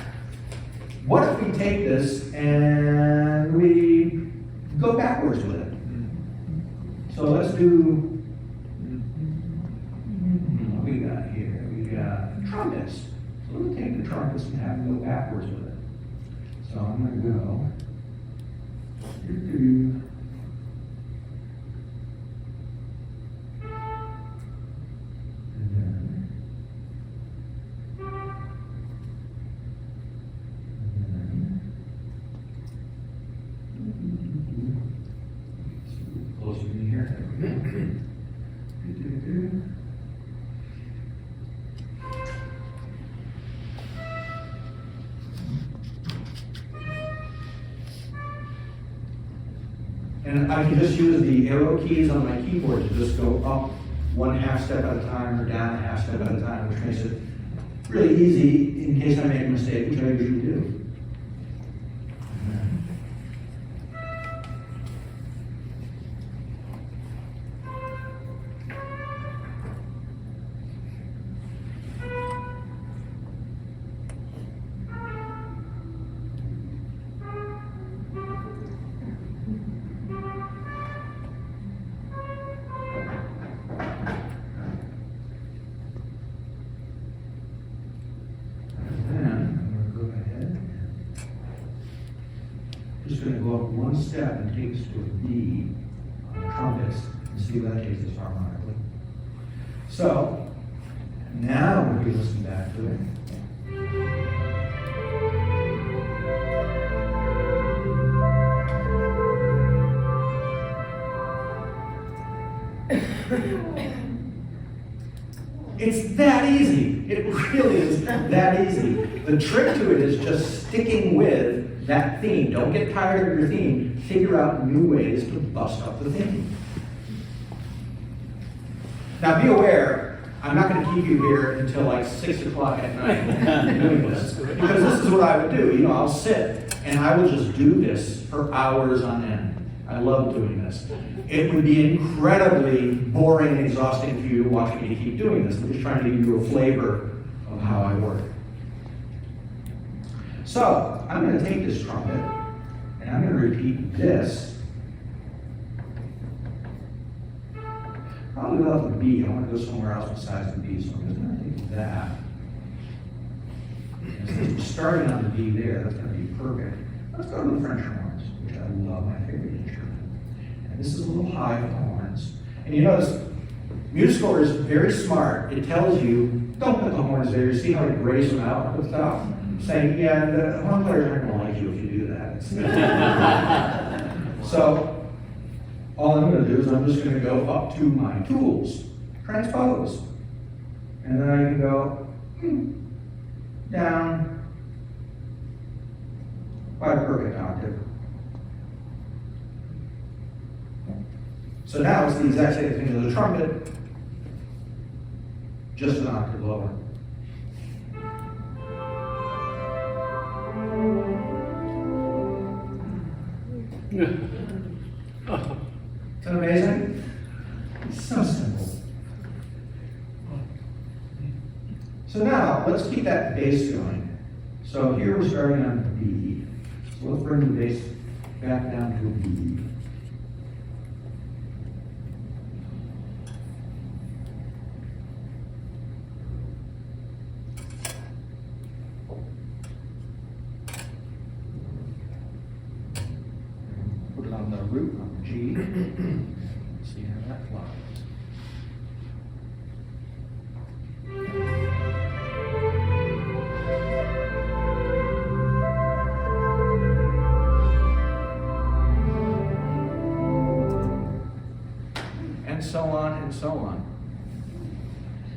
Speaker 1: What if we take this and we go backwards with it? So let's do, what we got here? We got trumpets. So let's take the trumpets and have them go backwards with it. So I'm going to go. And then. Closer in here. And I can just use the arrow keys on my keyboard to just go up one half step at a time or down a half step at a time, which makes it really easy in case I make a mistake, which I usually do. Just going to go up one step and take us to a D on the trumpets and see where that takes us harmonically. So, now if we listen back to it. It's that easy. It really is that easy. The trick to it is just sticking with that theme. Don't get tired of your theme. Figure out new ways to bust up the theme. Now be aware, I'm not going to keep you here until like 6 o'clock at night doing this. Because this is what I would do. You know, I'll sit and I will just do this for hours on end. I love doing this. It would be incredibly boring and exhausting for you to watch me keep doing this. I'm just trying to give you a flavor of how I work. So, I'm going to take this trumpet, and I'm going to repeat this. Probably without the B. I want to go somewhere else besides the B, so I'm just going to take that. And since we're starting on the B there, that's going to be perfect. Let's go to the French horns, which I love, my favorite instrument. And this is a little high for the horns. And you notice, musical is very smart. It tells you, don't put the horns there. You see how it grays them out with stuff? Saying, yeah, the horn players aren't going to like you if you do that. So, all I'm going to do is I'm just going to go up to my tools, transpose. And then I can go down by a perfect octave. So now it's the exact same thing as the trumpet, just an octave lower. Isn't that amazing? It's so simple. So now, let's keep that bass going. So here we're starting on the B. So let's bring the bass back down to a B. Put it on the root, on the G. See how that flies. And so on and so on.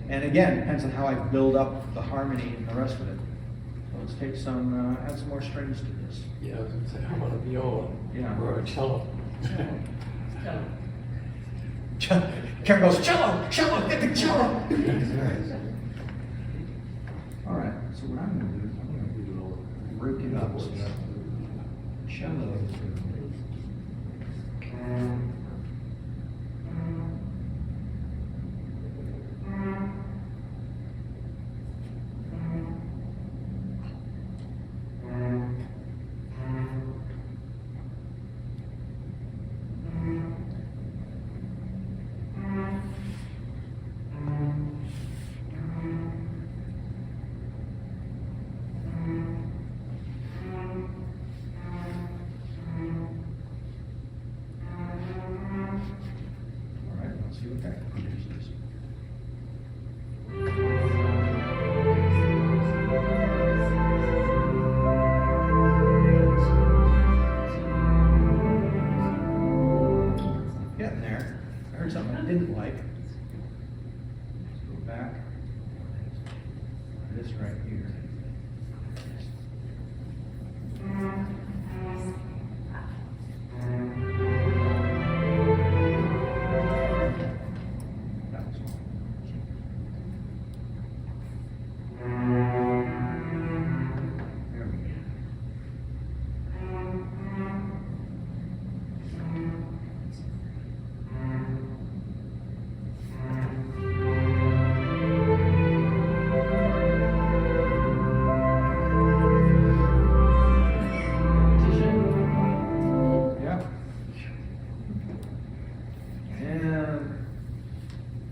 Speaker 1: And again, depends on how I build up the harmony and the rest of it. So let's take some, add some more strings to this.
Speaker 2: Yeah, I was going to say, how about a viola?
Speaker 1: Yeah.
Speaker 2: Or a cello?
Speaker 1: Karen goes, cello, cello, get the cello. All right, so what I'm going to do is I'm going to do break it up. So cello. See what that produces. Getting there. I heard something I didn't like. Let's go back. This right here.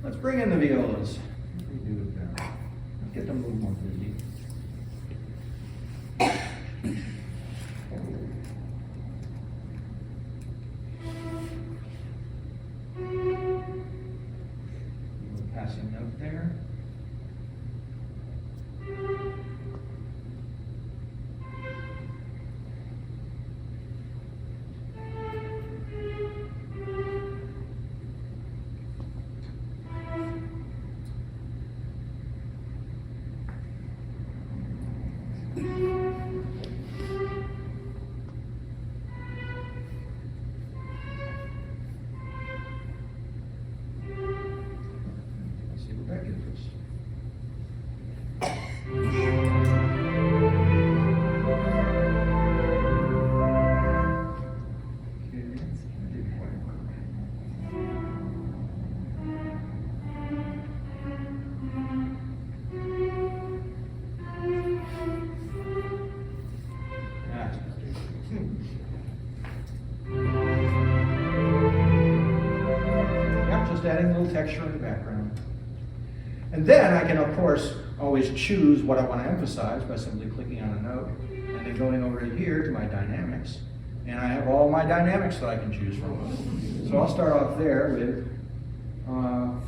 Speaker 1: Let's bring in the violas. Let's get them a little more busy. Passing note there. Just adding a little texture in the background. And then I can, of course, always choose what I want to emphasize by simply clicking on a note and then going over here to my dynamics. And I have all my dynamics that I can choose from. So I'll start off there with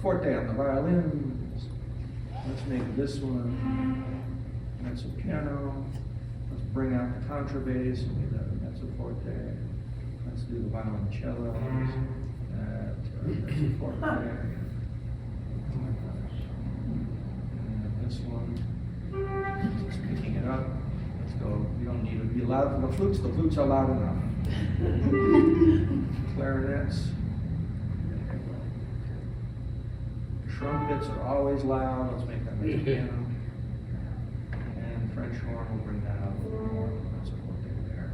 Speaker 1: forte on the violins. Let's make this one mezzo piano. Let's bring out the contrabass and get that mezzo forte. Let's do the violoncellos. Mezzo forte. And this one, just picking it up. Let's go. You don't need to be loud for the flutes. The flutes are loud enough. Clarinets. Trumpets are always loud. Let's make that mezzo piano. And French horn, we'll bring that out a little bit more. Mezzo forte there.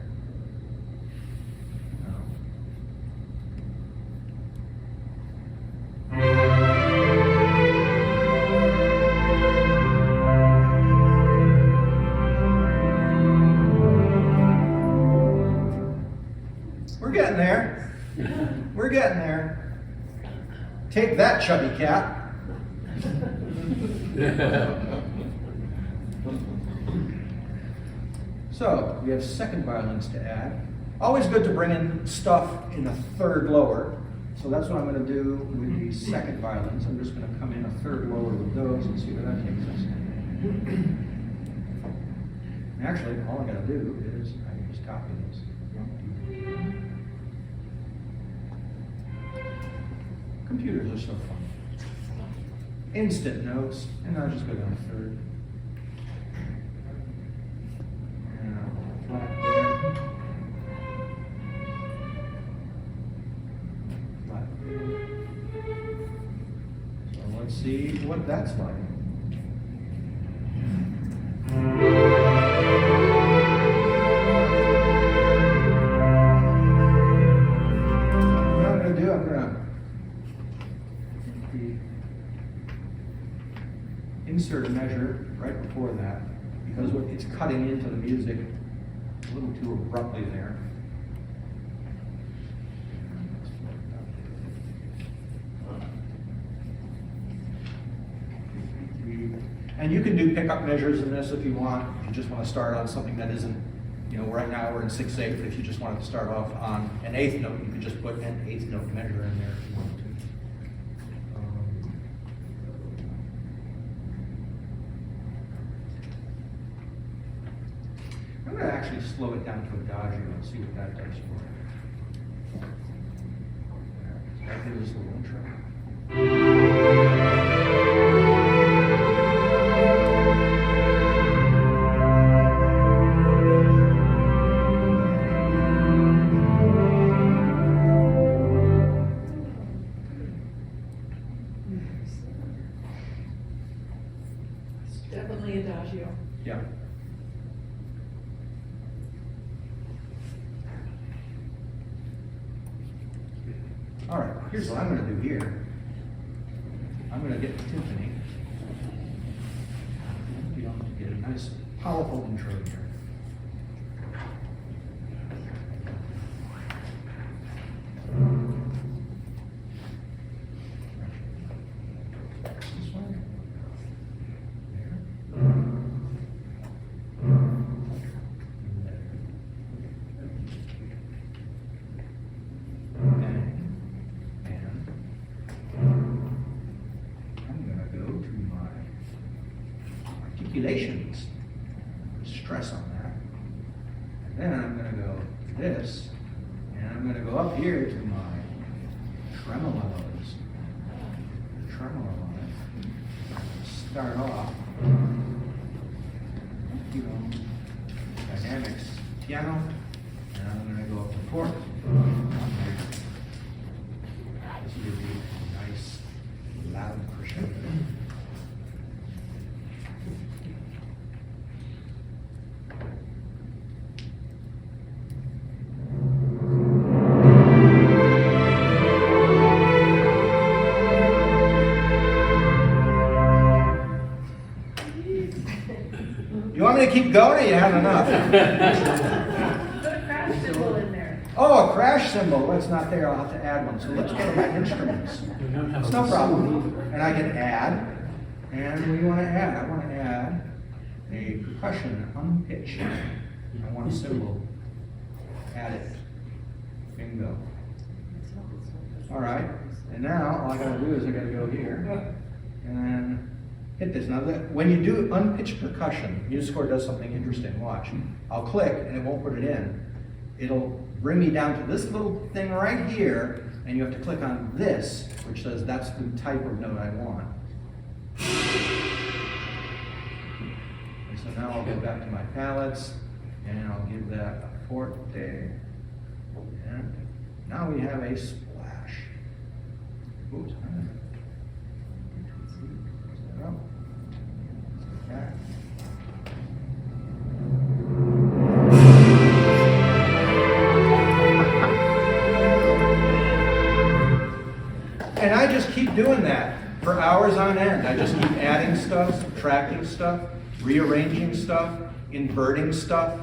Speaker 1: We're getting there. We're getting there. Take that, chubby cat. So, we have second violins to add. Always good to bring in stuff in a third lower. So that's what I'm going to do with the second violins. I'm just going to come in a third lower with those and see where that takes us. And actually, all I got to do is I can just copy this. Computers are so fun. Instant notes, and I'll just go down a third. And flat there. Flat there. So let's see what that's like. insert a measure right before that, because it's cutting into the music a little too abruptly there. And you can do pickup measures in this if you want. If you just want to start on something that isn't, right now we're in 6/8, but if you just wanted to start off on an eighth note, you could just put an eighth note measure in there if you wanted to. I'm going to actually slow it down to adagio and see what that does for it. That gives us a little intro.
Speaker 4: Definitely adagio.
Speaker 1: Yeah. All right, here's what I'm going to do here. I'm going to get the timpani. You don't get a nice, powerful intro here. This one. Articulations, stress on that. And then I'm going to go to this, and I'm going to go up here to my tremolos. Tremolo on it. Start off, dynamics, piano, and I'm going to go up to fourth. This will be a nice, loud crescendo. You want me to keep going, or you have enough?
Speaker 4: Put a crash symbol in there.
Speaker 1: Oh, a crash cymbal. Well, it's not there. I'll have to add one. So let's go to my instruments. It's no problem. And I can add. And what do you want to add? I want to add a percussion unpitched. I want a cymbal. Add it. Bingo. All right. And now all I got to do is I got to go here and then hit this. Now, when you do unpitched percussion, MuseScore does something interesting. Watch. I'll click, and it won't put it in. It'll bring me down to this little thing right here, and you have to click on this, which says that's the type of note I want. And so now I'll go back to my palettes, and I'll give that a forte. And now we have a splash. Oops. And I just keep doing that for hours on end. I just keep adding stuff, subtracting stuff, rearranging stuff, inverting stuff.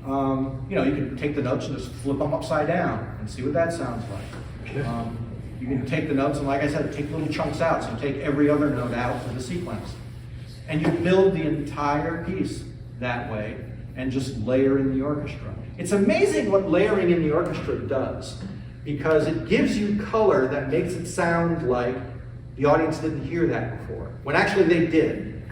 Speaker 1: You can take the notes and just flip them upside down and see what that sounds like. You can take the notes and, like I said, take little chunks out. So take every other note out of the sequence. And you build the entire piece that way and just layer in the orchestra. It's amazing what layering in the orchestra does, because it gives you color that makes it sound like the audience didn't hear that before, when actually they did.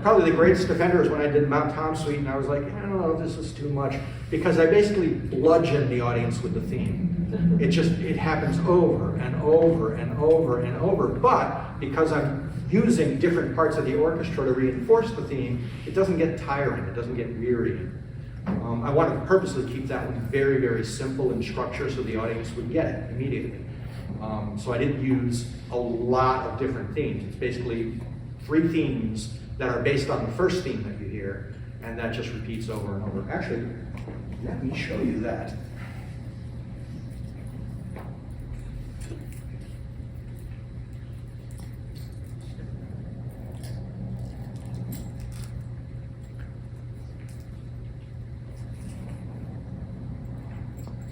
Speaker 1: Probably the greatest offender is when I did Mount Tom Suite, and I was like, I don't know if this is too much, because I basically bludgeoned the audience with the theme. It happens over and over and over and over, but because I'm using different parts of the orchestra to reinforce the theme, it doesn't get tiring, it doesn't get wearying. I wanted to purposely keep that one very, very simple in structure so the audience would get it immediately. So I didn't use a lot of different themes. It's basically 3 themes that are based on the first theme that you hear, and that just repeats over and over. Actually, let me show you that.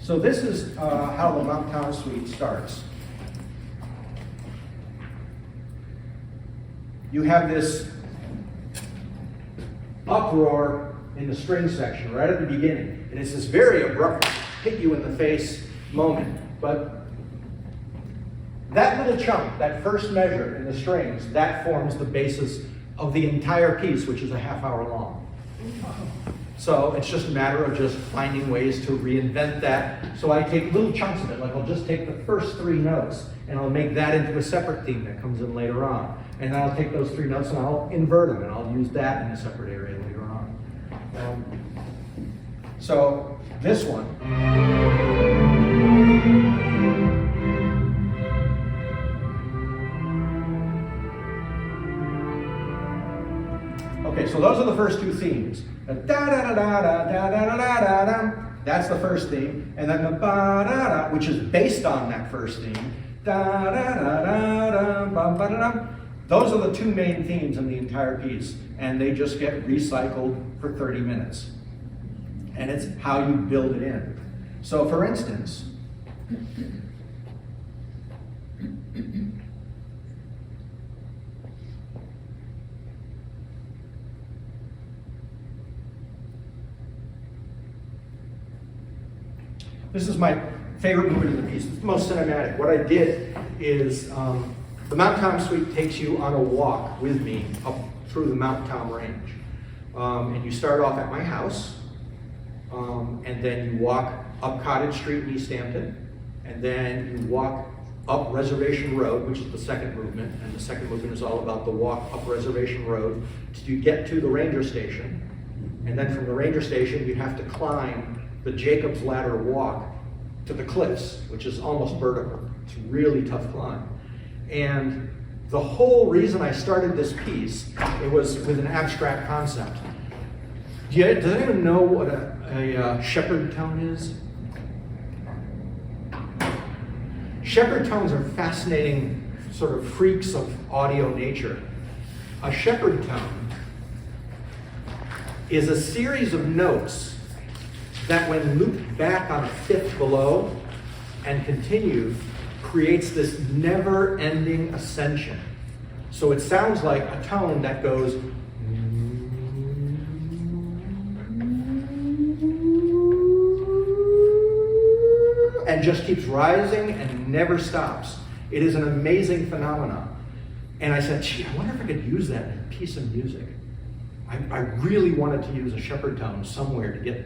Speaker 1: So this is how the Mountain Suite starts. You have this uproar in the string section right at the beginning, and it's this very abrupt, hit you in the face moment. But that little chunk, that first measure in the strings, that forms the basis of the entire piece, which is a half hour long. So it's just a matter of just finding ways to reinvent that. So I take little chunks of it, like I'll just take the first 3 notes and I'll make that into a separate theme that comes in later on. And then I'll take those 3 notes and I'll invert them and I'll use that in a separate area later on. So this one. Okay, so those are the first 2 themes. The da-da-da-da-da-da-da-da-da-da. That's the first theme. And then the ba-da-da, which is based on that first theme. Da-da-da-da-da, ba-ba-da-da. Those are the 2 main themes in the entire piece. And they just get recycled for 30 minutes. And it's how you build it in. So for instance, this is my favorite movement in the piece. It's the most cinematic. What I did is, the Mount Tom Suite takes you on a walk with me up through the Mount Tom range. And you start off at my house, and then you walk up Cottage Street in East Hampton, and then you walk up Reservation Road, which is the second movement, and the second movement is all about the walk up Reservation Road till you get to the ranger station. And then from the ranger station, you have to climb the Jacob's Ladder walk to the cliffs, which is almost vertical. It's a really tough climb. And the whole reason I started this piece, it was with an abstract concept. Does anyone know what a shepherd tone is? Shepherd tones are fascinating sort of freaks of audio nature. A shepherd tone is a series of notes that when looped back on a fifth below and continued, creates this never-ending ascension. So it sounds like a tone that goes and just keeps rising and never stops. It is an amazing phenomenon. And I said, gee, I wonder if I could use that in a piece of music. I really wanted to use a shepherd tone somewhere to get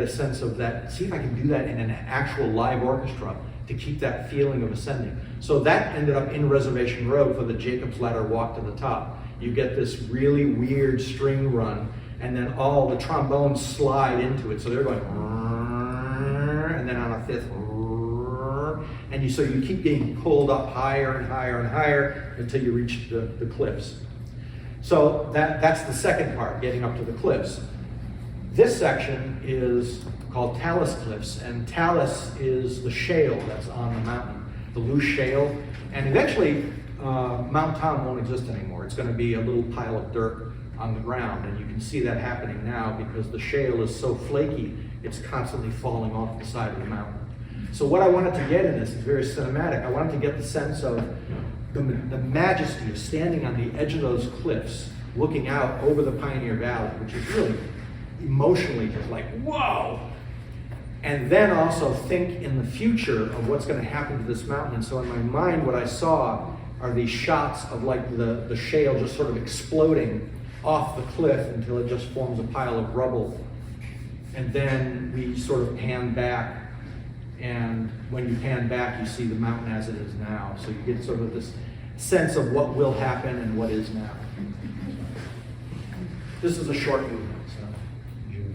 Speaker 1: a sense of that, see if I can do that in an actual live orchestra to keep that feeling of ascending. So that ended up in Reservation Road for the Jacob's Ladder walk to the top. You get this really weird string run, and then all the trombones slide into it. So they're going, and then on a fifth, and so you keep being pulled up higher and higher and higher until you reach the cliffs. So that's the second part, getting up to the cliffs. This section is called Talus Cliffs, and talus is the shale that's on the mountain, the loose shale. And eventually, Mount Tom won't exist anymore. It's going to be a little pile of dirt on the ground, and you can see that happening now because the shale is so flaky, it's constantly falling off the side of the mountain. So what I wanted to get in this is very cinematic. I wanted to get the sense of the majesty of standing on the edge of those cliffs, looking out over the Pioneer Valley, which is really emotionally just like, whoa! And then also think in the future of what's going to happen to this mountain. And so in my mind, what I saw are these shots of like the shale just sort of exploding off the cliff until it just forms a pile of rubble. And then we sort of pan back. And when you pan back, you see the mountain as it is now. So you get sort of this sense of what will happen and what is now. This is a short movement, so enjoy it.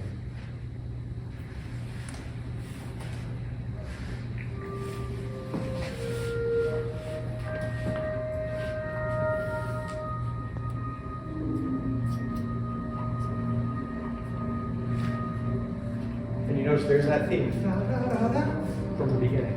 Speaker 1: And you notice there's that theme from the beginning.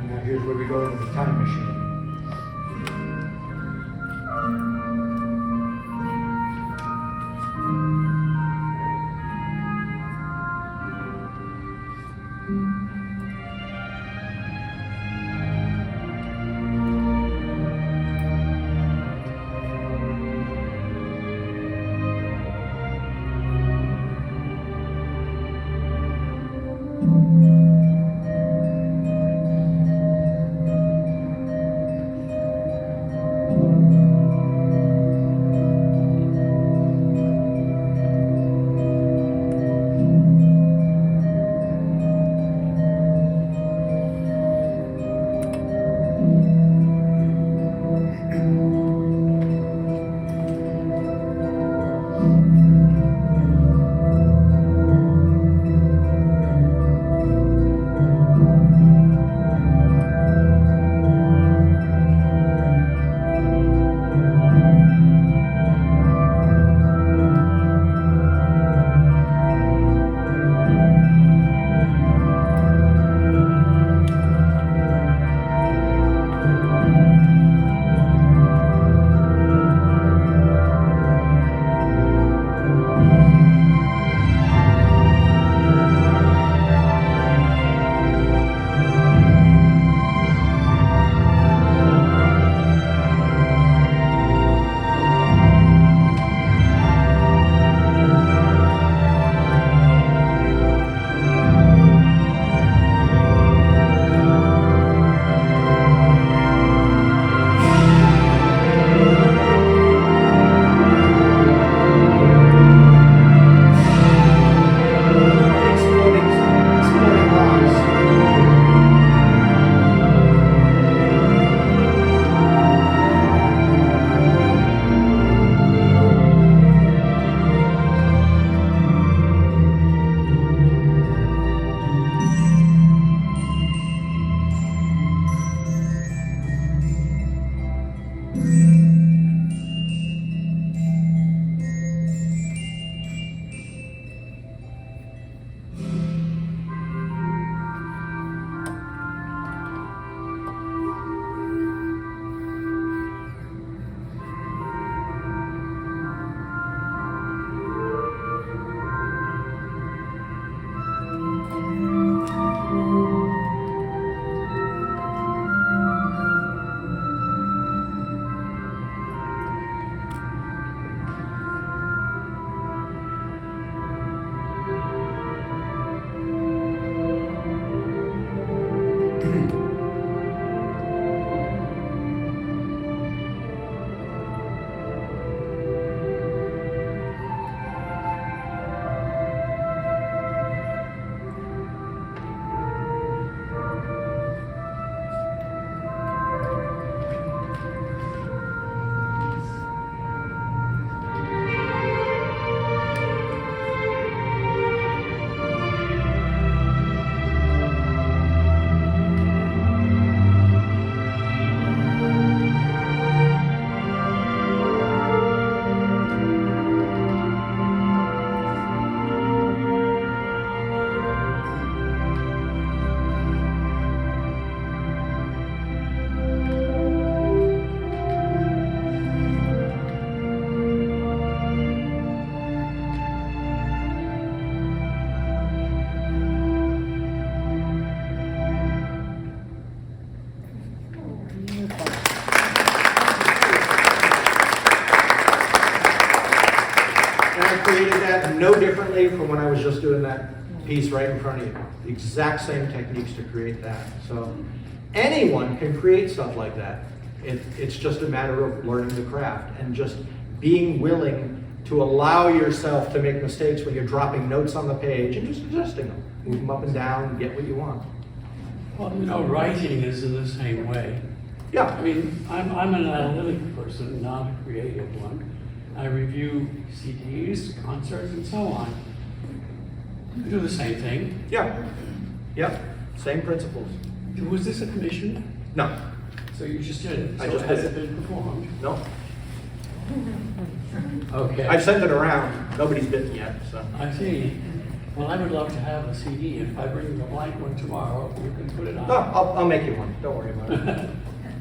Speaker 1: Now here's where we go into the time machine. created that no differently from when I was just doing that piece right in front of you. The exact same techniques to create that. So anyone can create stuff like that. It's just a matter of learning the craft and just being willing to allow yourself to make mistakes when you're dropping notes on the page and just adjusting them. Move them up and down and get what you want.
Speaker 2: Well, you know, writing is in the same way.
Speaker 1: Yeah.
Speaker 2: I mean, I'm an analytic person, not a creative one. I review CDs, concerts, and so on. I do the same thing.
Speaker 1: Yeah. Yeah. Same principles.
Speaker 2: Was this a commission?
Speaker 1: No.
Speaker 2: So you just did it?
Speaker 1: I
Speaker 2: So
Speaker 1: just
Speaker 2: has
Speaker 1: did
Speaker 2: it been performed?
Speaker 1: No.
Speaker 2: Okay.
Speaker 1: I've sent it around. Nobody's bitten yet, so.
Speaker 2: I see. Well, I would love to have a CD. If I bring the blank one tomorrow, you can put it on.
Speaker 1: No, I'll make you one. Don't worry about it.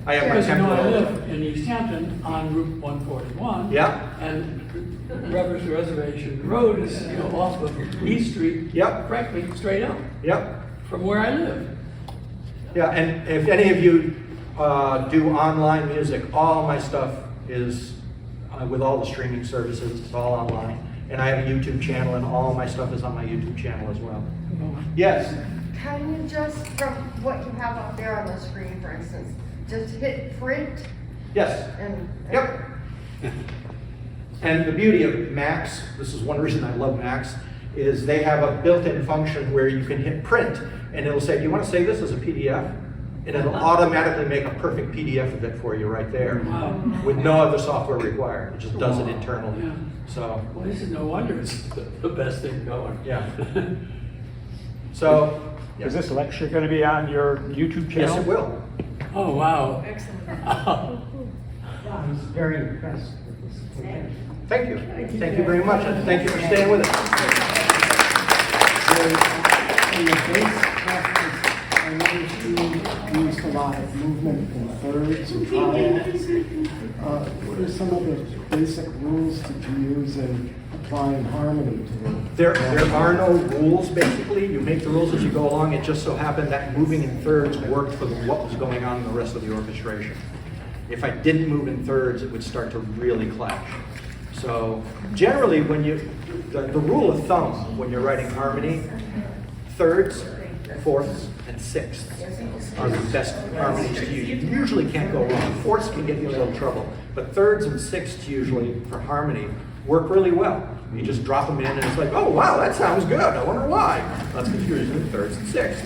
Speaker 1: I have my
Speaker 2: Because you know, I
Speaker 1: template.
Speaker 2: live in East Hampton on Route 141.
Speaker 1: Yeah.
Speaker 2: And Robert's Reservation Road is, you know, off of East Street.
Speaker 1: Yep.
Speaker 2: Frankly, straight up
Speaker 1: Yep.
Speaker 2: from where I live.
Speaker 1: Yeah, and if any of you do online music, all my stuff is with all the streaming services, it's all online. And I have a YouTube channel, and all my stuff is on my YouTube channel as well. Yes?
Speaker 5: Can you just, from what you have up there on the screen, for instance, just hit print
Speaker 1: Yes.
Speaker 5: and?
Speaker 1: Yep. And the beauty of Macs, this is one reason I love Macs, is they have a built-in function where you can hit print, and it'll say, do you want to save this as a PDF? And it'll automatically make a perfect PDF of it for you right there,
Speaker 2: Wow.
Speaker 1: with no other software required. It just does it internally.
Speaker 2: Yeah.
Speaker 1: So,
Speaker 2: Well, this is no wonder it's the best thing going.
Speaker 1: yeah. So,
Speaker 6: Is this lecture going to be on your YouTube channel?
Speaker 1: yes, it will.
Speaker 2: Oh, wow.
Speaker 4: Excellent.
Speaker 2: Oh.
Speaker 7: I was very impressed with this. Okay.
Speaker 1: Thank you. Thank you very much, and thank you for staying with us.
Speaker 7: In the bass practice, I noticed you used a lot of movement in thirds and triads. What are some of the basic rules that you use in applying harmony to them?
Speaker 1: There are no rules, basically. You make the rules as you go along. It just so happened that moving in thirds worked for what was going on in the rest of the orchestration. If I didn't move in thirds, it would start to really clash. So generally, when the rule of thumb when you're writing harmony, thirds, fourths, and sixths are the best harmonies to use. You usually can't go wrong. Fourths can get you in a little trouble, but thirds and sixths usually for harmony work really well. You just drop them in and it's like, oh wow, that sounds good. I wonder why. That's confusing, thirds and sixths.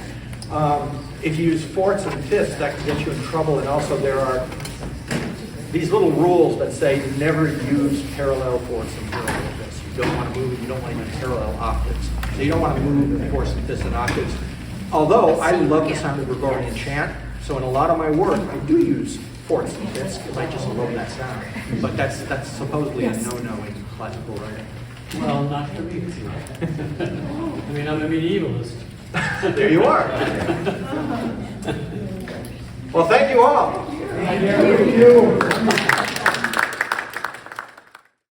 Speaker 1: If you use fourths and fifths, that can get you in trouble, and also there are these little rules that say you never use parallel fourths and parallel fifths. You don't want to move, you don't want to use parallel octaves. So you don't want to move fourths and fifths and octaves. Although I love the sound of Gregorian chant, so in a lot of my work I do use fourths and fifths because I just love that sound. But that's supposedly a no-no in classical writing.
Speaker 2: Well, not for me. I mean, I'm a medievalist.
Speaker 1: There you are. Well, thank you all.
Speaker 7: Thank you.